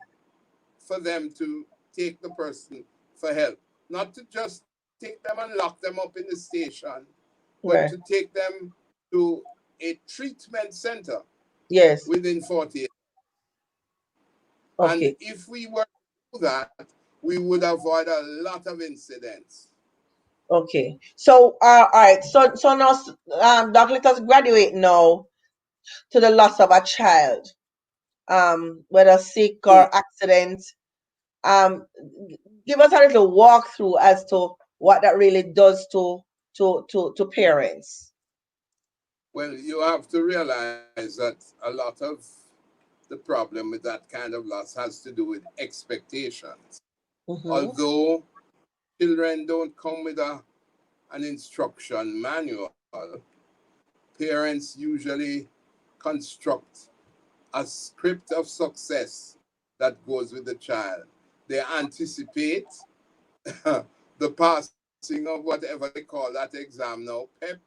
[SPEAKER 2] for them to take the person for help. Not to just take them and lock them up in the station, but to
[SPEAKER 1] Right.
[SPEAKER 2] take them to a treatment center
[SPEAKER 1] Yes.
[SPEAKER 2] within 48. And
[SPEAKER 1] Okay.
[SPEAKER 2] if we were to do that, we would avoid a lot of incidents.
[SPEAKER 1] Okay. So, all right. So now, Doc, let us graduate now to the loss of a child, whether sick
[SPEAKER 2] Hmm.
[SPEAKER 1] or accident. Um, Give us a little walkthrough as to what that really does to parents.
[SPEAKER 2] Well, you have to realize that a lot of the problem with that kind of loss has to do with expectations.
[SPEAKER 1] Mm-hmm.
[SPEAKER 2] Although children don't come with an instruction manual, parents usually construct a script of success that goes with the child. They anticipate the passing of whatever they call that exam now, PEP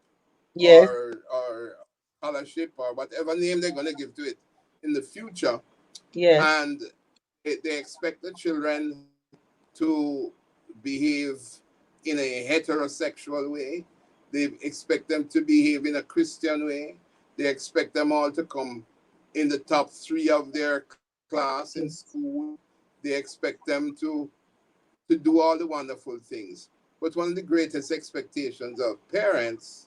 [SPEAKER 1] Yes.
[SPEAKER 2] or scholarship or whatever name they're going to give to it in the future.
[SPEAKER 1] Yes.
[SPEAKER 2] And they expect the children to behave in a heterosexual way. They expect them to behave in a Christian way. They expect them all to come in the top three of their class in school. They expect them to do all the wonderful things. But one of the greatest expectations of parents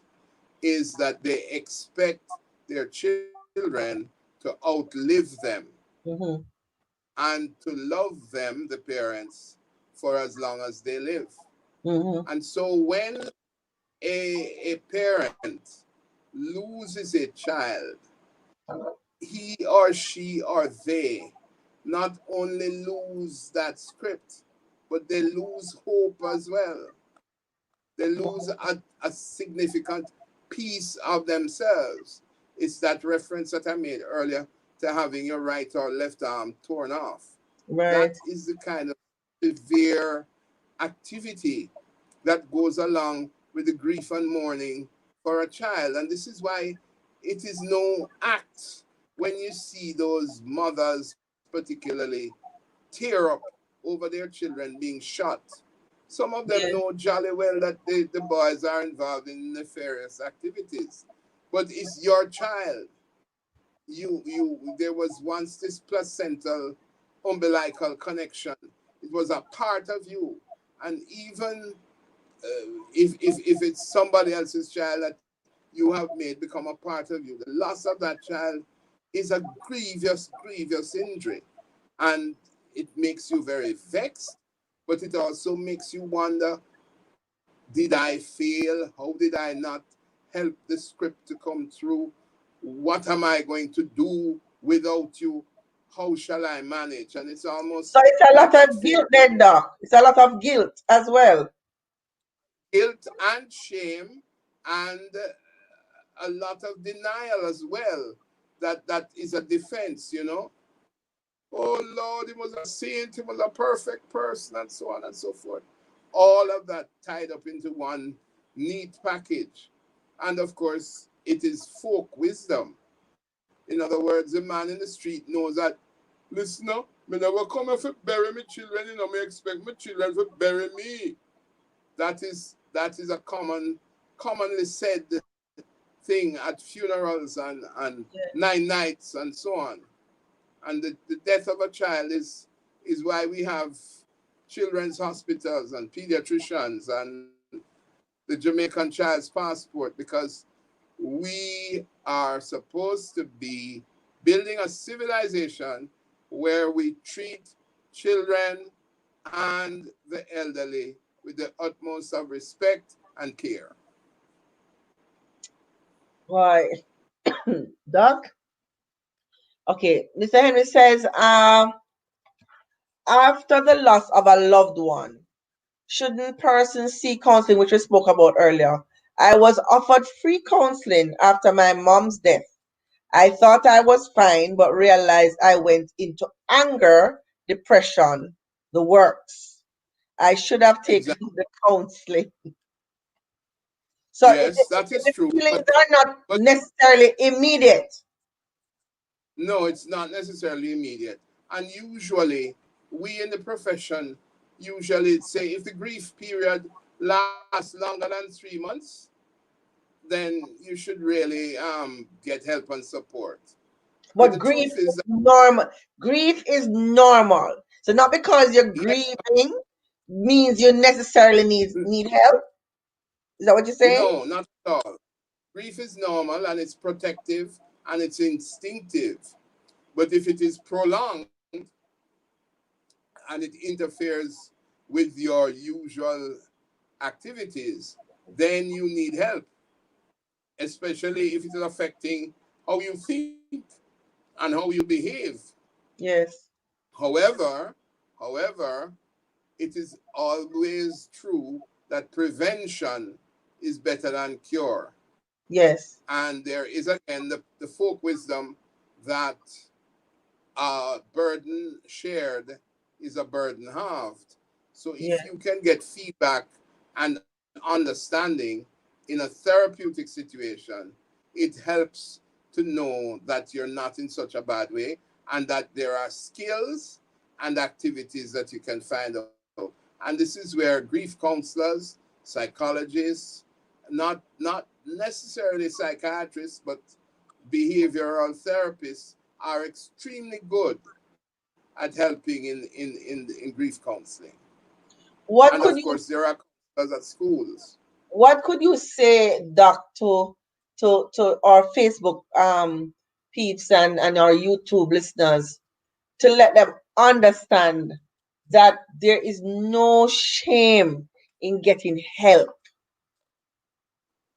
[SPEAKER 2] is that they expect their children to outlive them
[SPEAKER 1] Mm-hmm.
[SPEAKER 2] and to love them, the parents, for as long as they live.
[SPEAKER 1] Mm-hmm.
[SPEAKER 2] And so when a parent loses a child, he or she or they not only lose that script, but they lose hope as well. They lose a significant piece of themselves. It's that reference that I made earlier to having your right or left arm torn off.
[SPEAKER 1] Right.
[SPEAKER 2] That is the kind of severe activity that goes along with the grief and mourning for a child. And this is why it is no act when you see those mothers, particularly, tear up over their children being shot. Some of them
[SPEAKER 1] Yes.
[SPEAKER 2] know jolly well that the boys are involved in nefarious activities. But it's your child. There was once this placental umbilical connection. It was a part of you. And even if it's somebody else's child that you have made become a part of you, the loss of that child is a grievous injury, and it makes you very vexed, but it also makes you wonder, did I fail? How did I not help the script to come through? What am I going to do without you? How shall I manage? And it's almost
[SPEAKER 1] So it's a lot
[SPEAKER 2] like
[SPEAKER 1] of guilt then, Doc. It's a lot of guilt as well.
[SPEAKER 2] guilt and shame, and a lot of denial as well. That is a defense, you know. Oh Lord, he was a saint, he was a perfect person, and so on and so forth. All of that tied up into one neat package. And of course, it is folk wisdom. In other words, the man in the street knows that, listen, no, me never come if to bury my children, you know, me expect my children to bury me. That is a commonly said thing at funerals and
[SPEAKER 1] Yeah.
[SPEAKER 2] 9 nights and so on. And the death of a child is why we have children's hospitals and pediatricians and the Jamaican Child's Passport, because we are supposed to be building a civilization where we treat children and the elderly with the utmost of respect and care.
[SPEAKER 1] Why, Doc? Okay, Mr. Henry says, after the loss of a loved one, shouldn't persons seek counseling, which we spoke about earlier? I was offered free counseling after my mom's death. I thought I was fine, but realized I went into anger, depression, the works. I should have taken
[SPEAKER 2] Exactly.
[SPEAKER 1] the counseling. So
[SPEAKER 2] Yes, that is
[SPEAKER 1] the
[SPEAKER 2] true.
[SPEAKER 1] feelings are not
[SPEAKER 2] But
[SPEAKER 1] necessarily immediate.
[SPEAKER 2] no, it's not necessarily immediate. And usually, we in the profession usually say if the grief period lasts longer than 3 months, then you should really get help and support. But
[SPEAKER 1] But
[SPEAKER 2] the
[SPEAKER 1] grief
[SPEAKER 2] truth is
[SPEAKER 1] is
[SPEAKER 2] that
[SPEAKER 1] normal. Grief is normal. So not because you're
[SPEAKER 2] yeah,
[SPEAKER 1] grieving means you necessarily need help. Is that what you're saying?
[SPEAKER 2] no, not at all. Grief is normal and it's protective and it's instinctive. But if it is prolonged and it interferes with your usual activities, then you need help, especially if it is affecting how you think and how you behave.
[SPEAKER 1] Yes.
[SPEAKER 2] However, however, it is always true that prevention is better than cure.
[SPEAKER 1] Yes.
[SPEAKER 2] And there is again the folk wisdom that a burden shared is a burden halved. So
[SPEAKER 1] Yeah.
[SPEAKER 2] if you can get feedback and understanding in a therapeutic situation, it helps to know that you're not in such a bad way and that there are skills and activities that you can find out. And this is where grief counselors, psychologists, not necessarily psychiatrists, but behavioral therapists are extremely good at helping in grief counseling. And
[SPEAKER 1] What
[SPEAKER 2] of
[SPEAKER 1] could
[SPEAKER 2] course,
[SPEAKER 1] you
[SPEAKER 2] there are counselors at schools.
[SPEAKER 1] what could you say, Doc, to our Facebook peeps and our YouTube listeners to let them understand that there is no shame in getting help?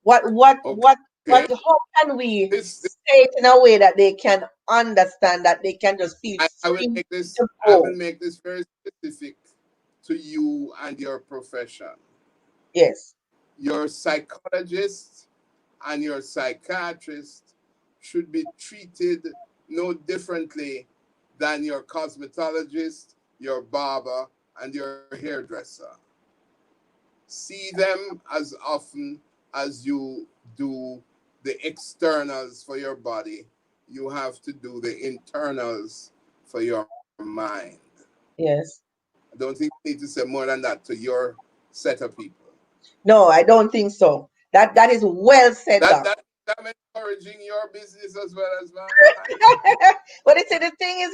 [SPEAKER 1] What what what
[SPEAKER 2] Okay,
[SPEAKER 1] what how can we
[SPEAKER 2] this
[SPEAKER 1] say it in a way that they can understand that they can just feel
[SPEAKER 2] I will
[SPEAKER 1] free
[SPEAKER 2] make this
[SPEAKER 1] to
[SPEAKER 2] I will
[SPEAKER 1] go?
[SPEAKER 2] make this very specific to you and your profession.
[SPEAKER 1] Yes.
[SPEAKER 2] Your psychologist and your psychiatrist should be treated no differently than your cosmetologist, your barber, and your hairdresser. See them as often as you do the externals for your body. You have to do the internals for your mind.
[SPEAKER 1] Yes.
[SPEAKER 2] I don't think you need to say more than that to your set of people.
[SPEAKER 1] No, I don't think so. That is well said,
[SPEAKER 2] That
[SPEAKER 1] Doc.
[SPEAKER 2] that I'm encouraging your business as well as mine.
[SPEAKER 1] But it's the thing is,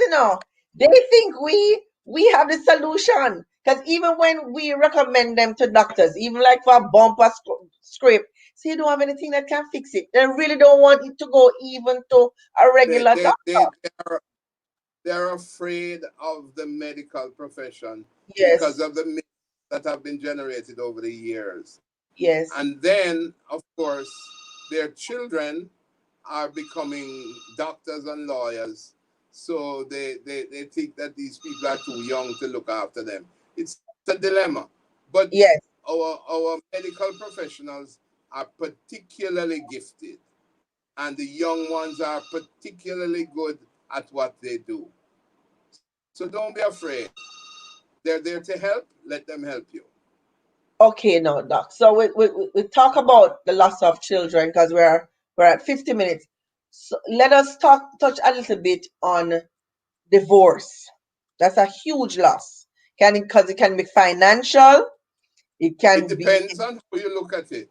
[SPEAKER 1] they think we have the solution. Because even when we recommend them to doctors, even like for a bumper script, say you don't have anything that can fix it. They really don't want it to go even to a
[SPEAKER 2] They,
[SPEAKER 1] regular
[SPEAKER 2] they, they,
[SPEAKER 1] doctor.
[SPEAKER 2] they are, they're afraid of the medical profession because
[SPEAKER 1] Yes,
[SPEAKER 2] of the myths that have been generated over the years.
[SPEAKER 1] yes.
[SPEAKER 2] And then, of course, their children are becoming doctors and lawyers. So they think that these people are too young to look after them. It's a dilemma. But
[SPEAKER 1] Yes.
[SPEAKER 2] our medical professionals are particularly gifted, and the young ones are particularly good at what they do. So don't be afraid. They're there to help. Let them help you.
[SPEAKER 1] Okay, now, doc. So we talk about the loss of children because we're at 50 minutes. So let us touch a little bit on divorce. That's a huge loss. Can it because it can be financial, it
[SPEAKER 2] It
[SPEAKER 1] can be
[SPEAKER 2] depends on how you look at it.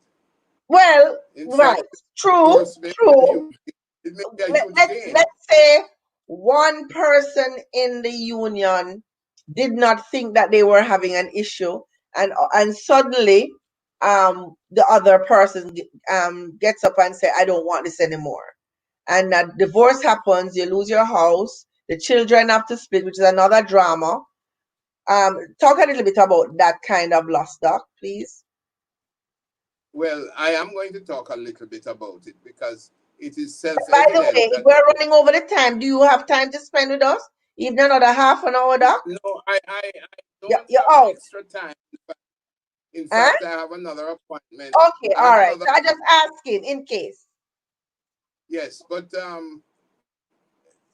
[SPEAKER 1] well,
[SPEAKER 2] In
[SPEAKER 1] right.
[SPEAKER 2] fact,
[SPEAKER 1] True,
[SPEAKER 2] divorce may be a
[SPEAKER 1] true.
[SPEAKER 2] huge, it may be a huge gain.
[SPEAKER 1] Let's say one person in the union did not think that they were having an issue, and suddenly the other person gets up and say, I don't want this anymore, and that divorce happens. You lose your house, the children have to split, which is another drama. Talk a little bit about that kind of loss, doc, please.
[SPEAKER 2] Well, I am going to talk a little bit about it because it is
[SPEAKER 1] By the way,
[SPEAKER 2] self-evident
[SPEAKER 1] if
[SPEAKER 2] that
[SPEAKER 1] we're running over the time, do you have time to spend with us? Even another half an hour, doc?
[SPEAKER 2] no, I don't
[SPEAKER 1] You're
[SPEAKER 2] have
[SPEAKER 1] out.
[SPEAKER 2] extra time. In
[SPEAKER 1] Huh?
[SPEAKER 2] fact, I have another appointment.
[SPEAKER 1] Okay,
[SPEAKER 2] I
[SPEAKER 1] all
[SPEAKER 2] have
[SPEAKER 1] right.
[SPEAKER 2] another,
[SPEAKER 1] So I just asking in case.
[SPEAKER 2] yes, but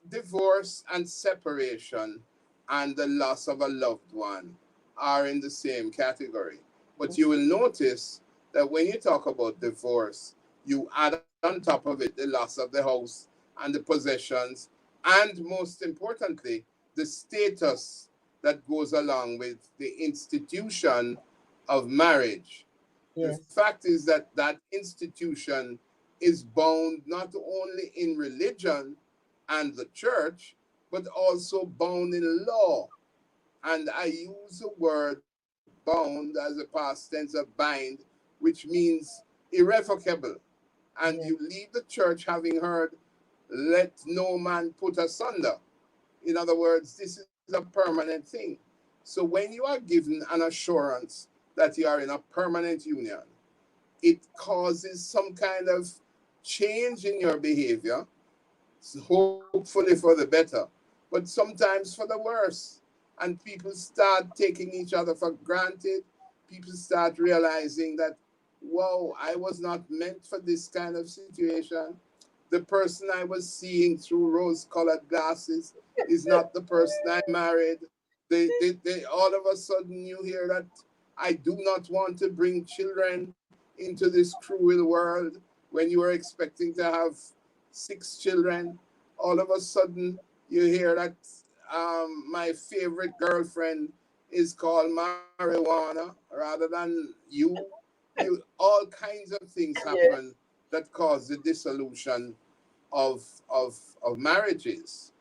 [SPEAKER 2] divorce and separation and the loss of a loved one are in the same category. But you will notice that when you talk about divorce, you add on top of it the loss of the house and the possessions, and most importantly, the status that goes along with the institution of marriage. The
[SPEAKER 1] Yes,
[SPEAKER 2] fact is that that institution is bound not only in religion and the church, but also bound in law. And I use the word bound as a past tense of bind, which means irrevocable. And you
[SPEAKER 1] yes,
[SPEAKER 2] leave the church having heard, let no man put asunder. In other words, this is a permanent thing. So when you are given an assurance that you are in a permanent union, it causes some kind of change in your behavior, hopefully for the better, but sometimes for the worse. And people start taking each other for granted. People start realizing that, whoa, I was not meant for this kind of situation. The person I was seeing through rose colored glasses is not the person I married. All of a sudden, you hear that I do not want to bring children into this cruel world when you were expecting to have 6 children. All of a sudden, you hear that my favorite girlfriend is called marijuana rather than you. All kinds of things happen
[SPEAKER 1] yes,
[SPEAKER 2] that cause the dissolution of of marriages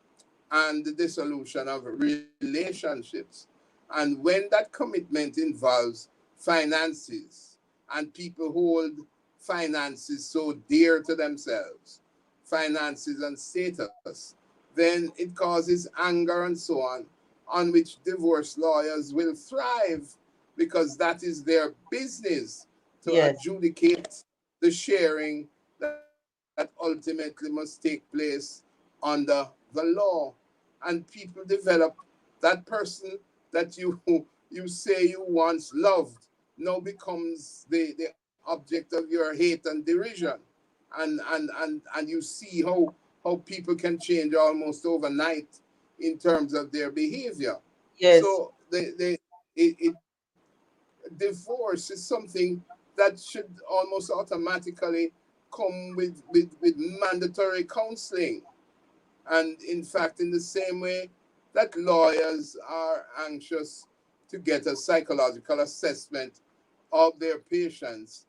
[SPEAKER 2] and the dissolution of relationships. And when that commitment involves finances, and people hold finances so dear to themselves, finances and status, then it causes anger and so on which divorce lawyers will thrive because that is their business to
[SPEAKER 1] yes,
[SPEAKER 2] adjudicate the sharing that ultimately must take place under the law. And people develop that person that you say you once loved now becomes the object of your hate and derision. And you see how people can change almost overnight in terms of their behavior.
[SPEAKER 1] yes,
[SPEAKER 2] So divorce is something that should almost automatically come with mandatory counseling. And in fact, in the same way that lawyers are anxious to get a psychological assessment of their patients,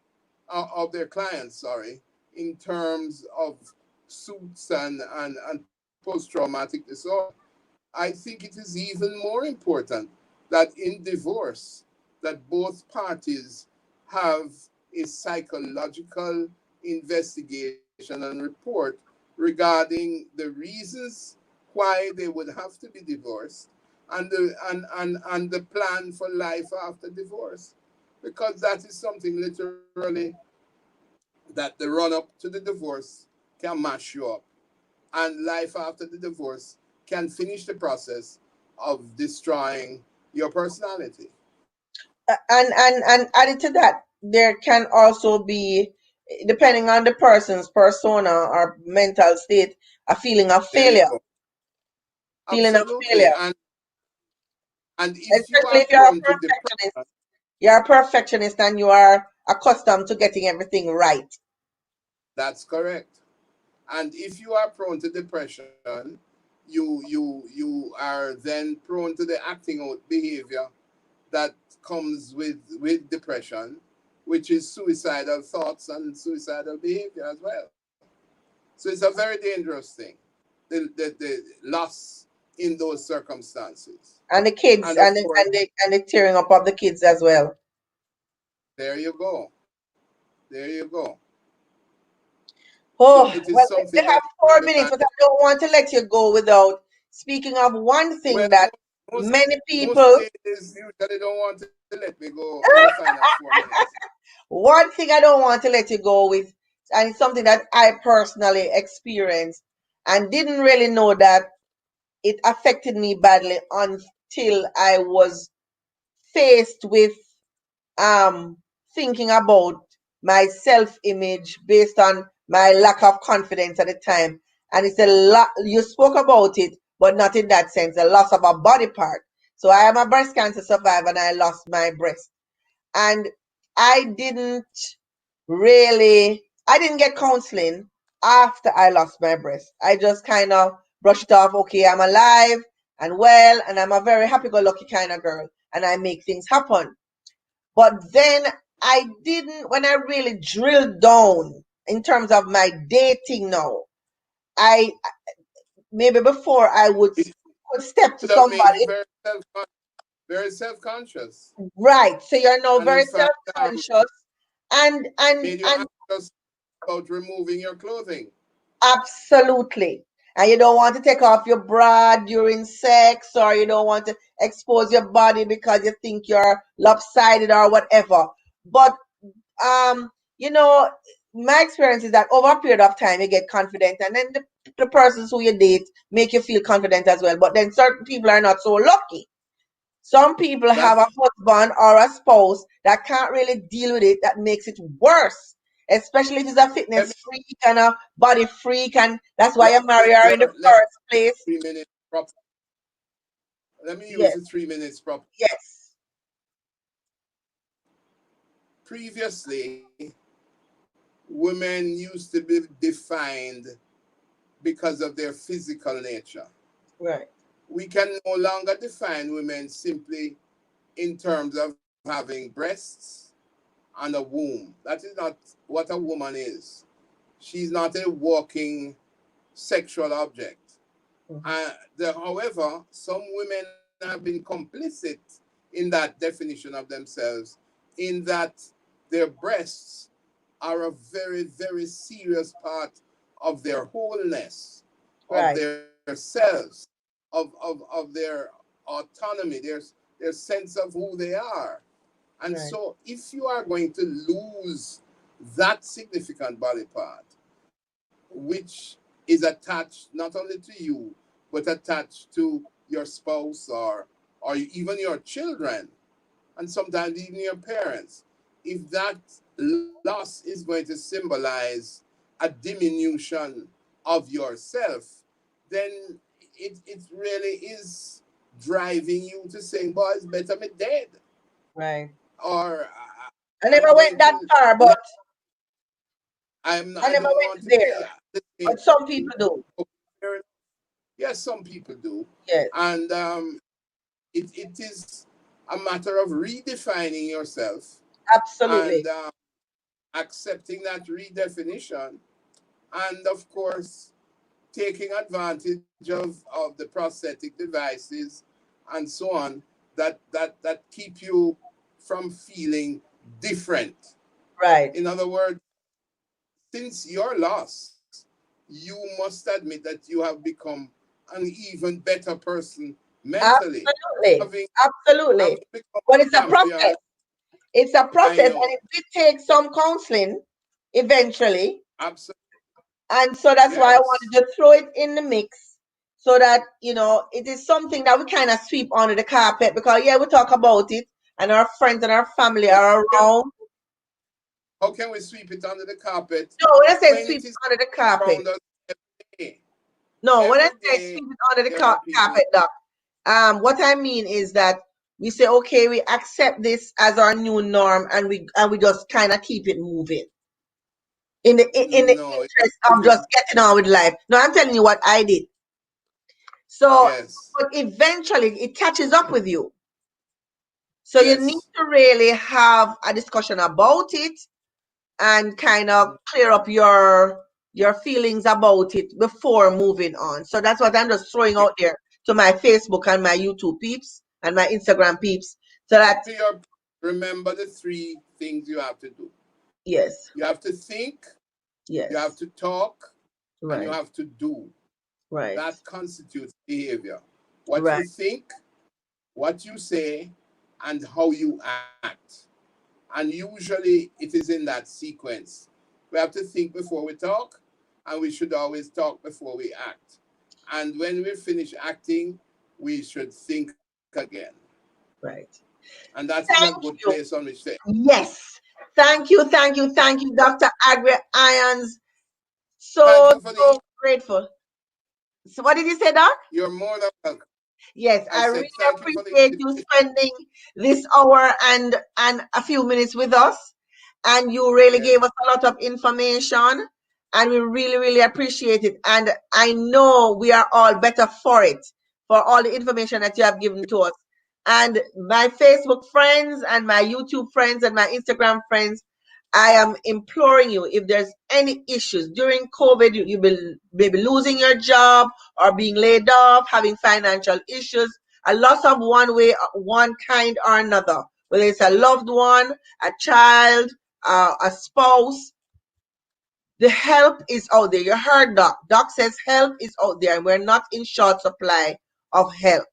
[SPEAKER 2] of their clients, sorry, in terms of suits and post traumatic disorder, I think it is even more important that in divorce, that both parties have a psychological investigation and report regarding the reasons why they would have to be divorced and the plan for life after divorce. Because that is something literally that the run up to the divorce can mash you up. And life after the divorce can finish the process of destroying your personality.
[SPEAKER 1] And added to that, there can also be, depending on the person's persona or mental state, a feeling of
[SPEAKER 2] There you
[SPEAKER 1] failure.
[SPEAKER 2] go.
[SPEAKER 1] Feeling of
[SPEAKER 2] Absolutely.
[SPEAKER 1] failure.
[SPEAKER 2] And if you
[SPEAKER 1] Especially
[SPEAKER 2] are
[SPEAKER 1] if you're a
[SPEAKER 2] prone to
[SPEAKER 1] perfectionist.
[SPEAKER 2] depression,
[SPEAKER 1] You're a perfectionist and you are accustomed to getting everything right.
[SPEAKER 2] that's correct. And if you are prone to depression, you are then prone to the acting out behavior that comes with depression, which is suicidal thoughts and suicidal behavior as well. So it's a very dangerous thing, the loss in those circumstances.
[SPEAKER 1] And the kids
[SPEAKER 2] And of course,
[SPEAKER 1] and the tearing up of the kids as well.
[SPEAKER 2] there you go. There you go. So it
[SPEAKER 1] Oh,
[SPEAKER 2] is
[SPEAKER 1] well,
[SPEAKER 2] something
[SPEAKER 1] we
[SPEAKER 2] that
[SPEAKER 1] have
[SPEAKER 2] the
[SPEAKER 1] 4 minutes, but I don't want to let you go without speaking of one
[SPEAKER 2] well,
[SPEAKER 1] thing that
[SPEAKER 2] most
[SPEAKER 1] many
[SPEAKER 2] most
[SPEAKER 1] people,
[SPEAKER 2] ladies usually don't want to let me go in the final 4 minutes.
[SPEAKER 1] one thing I don't want to let you go with, and it's something that I personally experienced and didn't really know that it affected me badly until I was faced with um thinking about my self-image based on my lack of confidence at the time. And it's a lot, you spoke about it, but not in that sense, a loss of a body part. So I am a breast cancer survivor and I lost my breast. And I didn't I didn't get counseling after I lost my breast. I just kind of brushed it off. Okay, I'm alive and well, and I'm a very happy-go-lucky kind of girl, and I make things happen. But then I didn't, when I really drilled down in terms of my dating now, I maybe before I would step to
[SPEAKER 2] So that made you
[SPEAKER 1] somebody,
[SPEAKER 2] very self-conscious,
[SPEAKER 1] right? So you're now
[SPEAKER 2] and in
[SPEAKER 1] very
[SPEAKER 2] fact,
[SPEAKER 1] self-conscious, and
[SPEAKER 2] made you anxious about removing your clothing.
[SPEAKER 1] absolutely. And you don't want to take off your bra during sex, or you don't want to expose your body because you think you're lopsided or whatever. But um, you know, my experience is that over a period of time you get confident, and then the persons who you date make you feel confident as well. But then certain people are not so lucky. Some people have a
[SPEAKER 2] That's
[SPEAKER 1] husband or a spouse that can't really deal with it, that makes it worse. Especially if he's a
[SPEAKER 2] let
[SPEAKER 1] fitness
[SPEAKER 2] me
[SPEAKER 1] freak and a body freak, and that's why
[SPEAKER 2] let
[SPEAKER 1] you
[SPEAKER 2] me
[SPEAKER 1] marry
[SPEAKER 2] use
[SPEAKER 1] her in the
[SPEAKER 2] your let
[SPEAKER 1] first place.
[SPEAKER 2] 3 minutes prop. Let me use
[SPEAKER 1] Yes,
[SPEAKER 2] the 3 minutes prop.
[SPEAKER 1] yes,
[SPEAKER 2] Previously, women used to be defined because of their physical nature.
[SPEAKER 1] right,
[SPEAKER 2] We can no longer define women simply in terms of having breasts and a womb. That is not what a woman is. She's not a walking sexual object.
[SPEAKER 1] mhm,
[SPEAKER 2] However, some women have been complicit in that definition of themselves, in that their breasts are a very, very serious part of their wholeness, of
[SPEAKER 1] right,
[SPEAKER 2] their selves, of their autonomy, their sense of who they are. And
[SPEAKER 1] right,
[SPEAKER 2] so, if you are going to lose that significant body part, which is attached not only to you, but attached to your spouse or even your children, and sometimes even your parents, if that loss is going to symbolize a diminution of yourself, then it really is driving you to saying, boy, it's better me dead.
[SPEAKER 1] right.
[SPEAKER 2] Or
[SPEAKER 1] I
[SPEAKER 2] I'm
[SPEAKER 1] never went
[SPEAKER 2] going
[SPEAKER 1] that
[SPEAKER 2] to
[SPEAKER 1] far,
[SPEAKER 2] let,
[SPEAKER 1] but
[SPEAKER 2] I
[SPEAKER 1] I never
[SPEAKER 2] don't
[SPEAKER 1] went
[SPEAKER 2] want to be
[SPEAKER 1] there.
[SPEAKER 2] the same
[SPEAKER 1] But some
[SPEAKER 2] to
[SPEAKER 1] people do.
[SPEAKER 2] yes, some people do.
[SPEAKER 1] Yes,
[SPEAKER 2] And it is a matter of redefining yourself and
[SPEAKER 1] absolutely.
[SPEAKER 2] accepting that redefinition, and of course taking advantage of the prosthetic devices and so on that keep you from feeling different.
[SPEAKER 1] Right.
[SPEAKER 2] In other words, since your loss, you must admit that you have become an even better person mentally.
[SPEAKER 1] Absolutely. Absolutely. But it's a process. It's a process, and it will take some counseling eventually.
[SPEAKER 2] Absolutely.
[SPEAKER 1] And so that's why I wanted to throw it in the mix so that, it is something that we kind of sweep under the carpet because, yeah, we talk about it and our friends and our family are around.
[SPEAKER 2] How can we sweep it under the carpet?
[SPEAKER 1] No, when I say sweep it under the carpet. No, when I say sweep it under the carpet, Doc, what I mean is that we say, okay, we accept this as our new norm and we just kind of keep it moving. In the interest of just getting on with life. No, I'm telling you what I did. So, but eventually it catches up with you. So you need to really have a discussion about it and kind of clear up your feelings about it before moving on. So that's what I'm just throwing out there to my Facebook and my YouTube peeps and my Instagram peeps. So that
[SPEAKER 2] remember the 3 things you have to do.
[SPEAKER 1] Yes.
[SPEAKER 2] You have to think.
[SPEAKER 1] Yes.
[SPEAKER 2] You have to talk.
[SPEAKER 1] Right.
[SPEAKER 2] And you have to do.
[SPEAKER 1] Right.
[SPEAKER 2] That constitutes behavior. What you think, what you say, and how you act. And usually it is in that sequence. We have to think before we talk, and we should always talk before we act. And when we finish acting, we should think again.
[SPEAKER 1] Right.
[SPEAKER 2] And that is a good place on which to.
[SPEAKER 1] Yes. Thank you, Dr. Aggrey Irons. So grateful. So what did you say, Doc?
[SPEAKER 2] You're more than welcome.
[SPEAKER 1] Yes, I really appreciate you spending this hour and a few minutes with us. And you really gave us a lot of information. And we really, really appreciate it. And I know we are all better for it, for all the information that you have given to us. And my Facebook friends and my YouTube friends and my Instagram friends, I am imploring you, if there's any issues during COVID, you will maybe losing your job or being laid off, having financial issues, a loss of one kind or another, whether it's a loved one, a child, a spouse, the help is out there. You heard Doc. Doc says help is out there and we're not in short supply of help.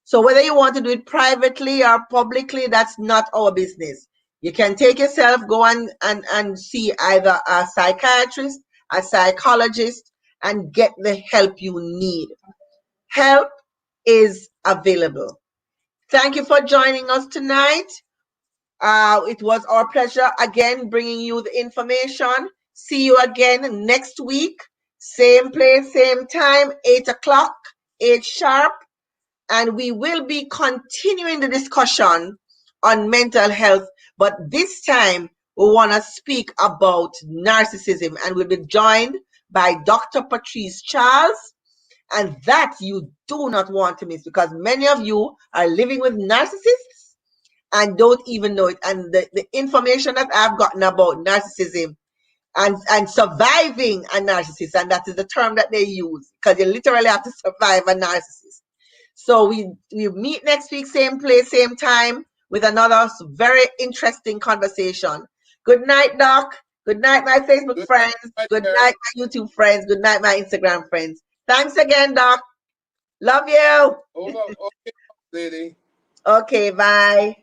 [SPEAKER 1] So whether you want to do it privately or publicly, that's not our business. You can take yourself, go and see either a psychiatrist, a psychologist, and get the help you need. Help is available. Thank you for joining us tonight. It was our pleasure again bringing you the information. See you again next week. Same place, same time, 8 o'clock, 8 sharp. And we will be continuing the discussion on mental health, but this time we want to speak about narcissism, and we'll be joined by Dr. Patrice Charles, and that you do not want to miss because many of you are living with narcissists and don't even know it. And the information that I've gotten about narcissism and surviving a narcissist, and that is the term that they use because you literally have to survive a narcissist. So we meet next week, same place, same time, with another very interesting conversation. Good night, Doc. Good night, my Facebook friends. Good night, my YouTube friends. Good night, my Instagram friends. Thanks again, Doc. Love you.
[SPEAKER 2] Okay, lady.
[SPEAKER 1] Okay, bye.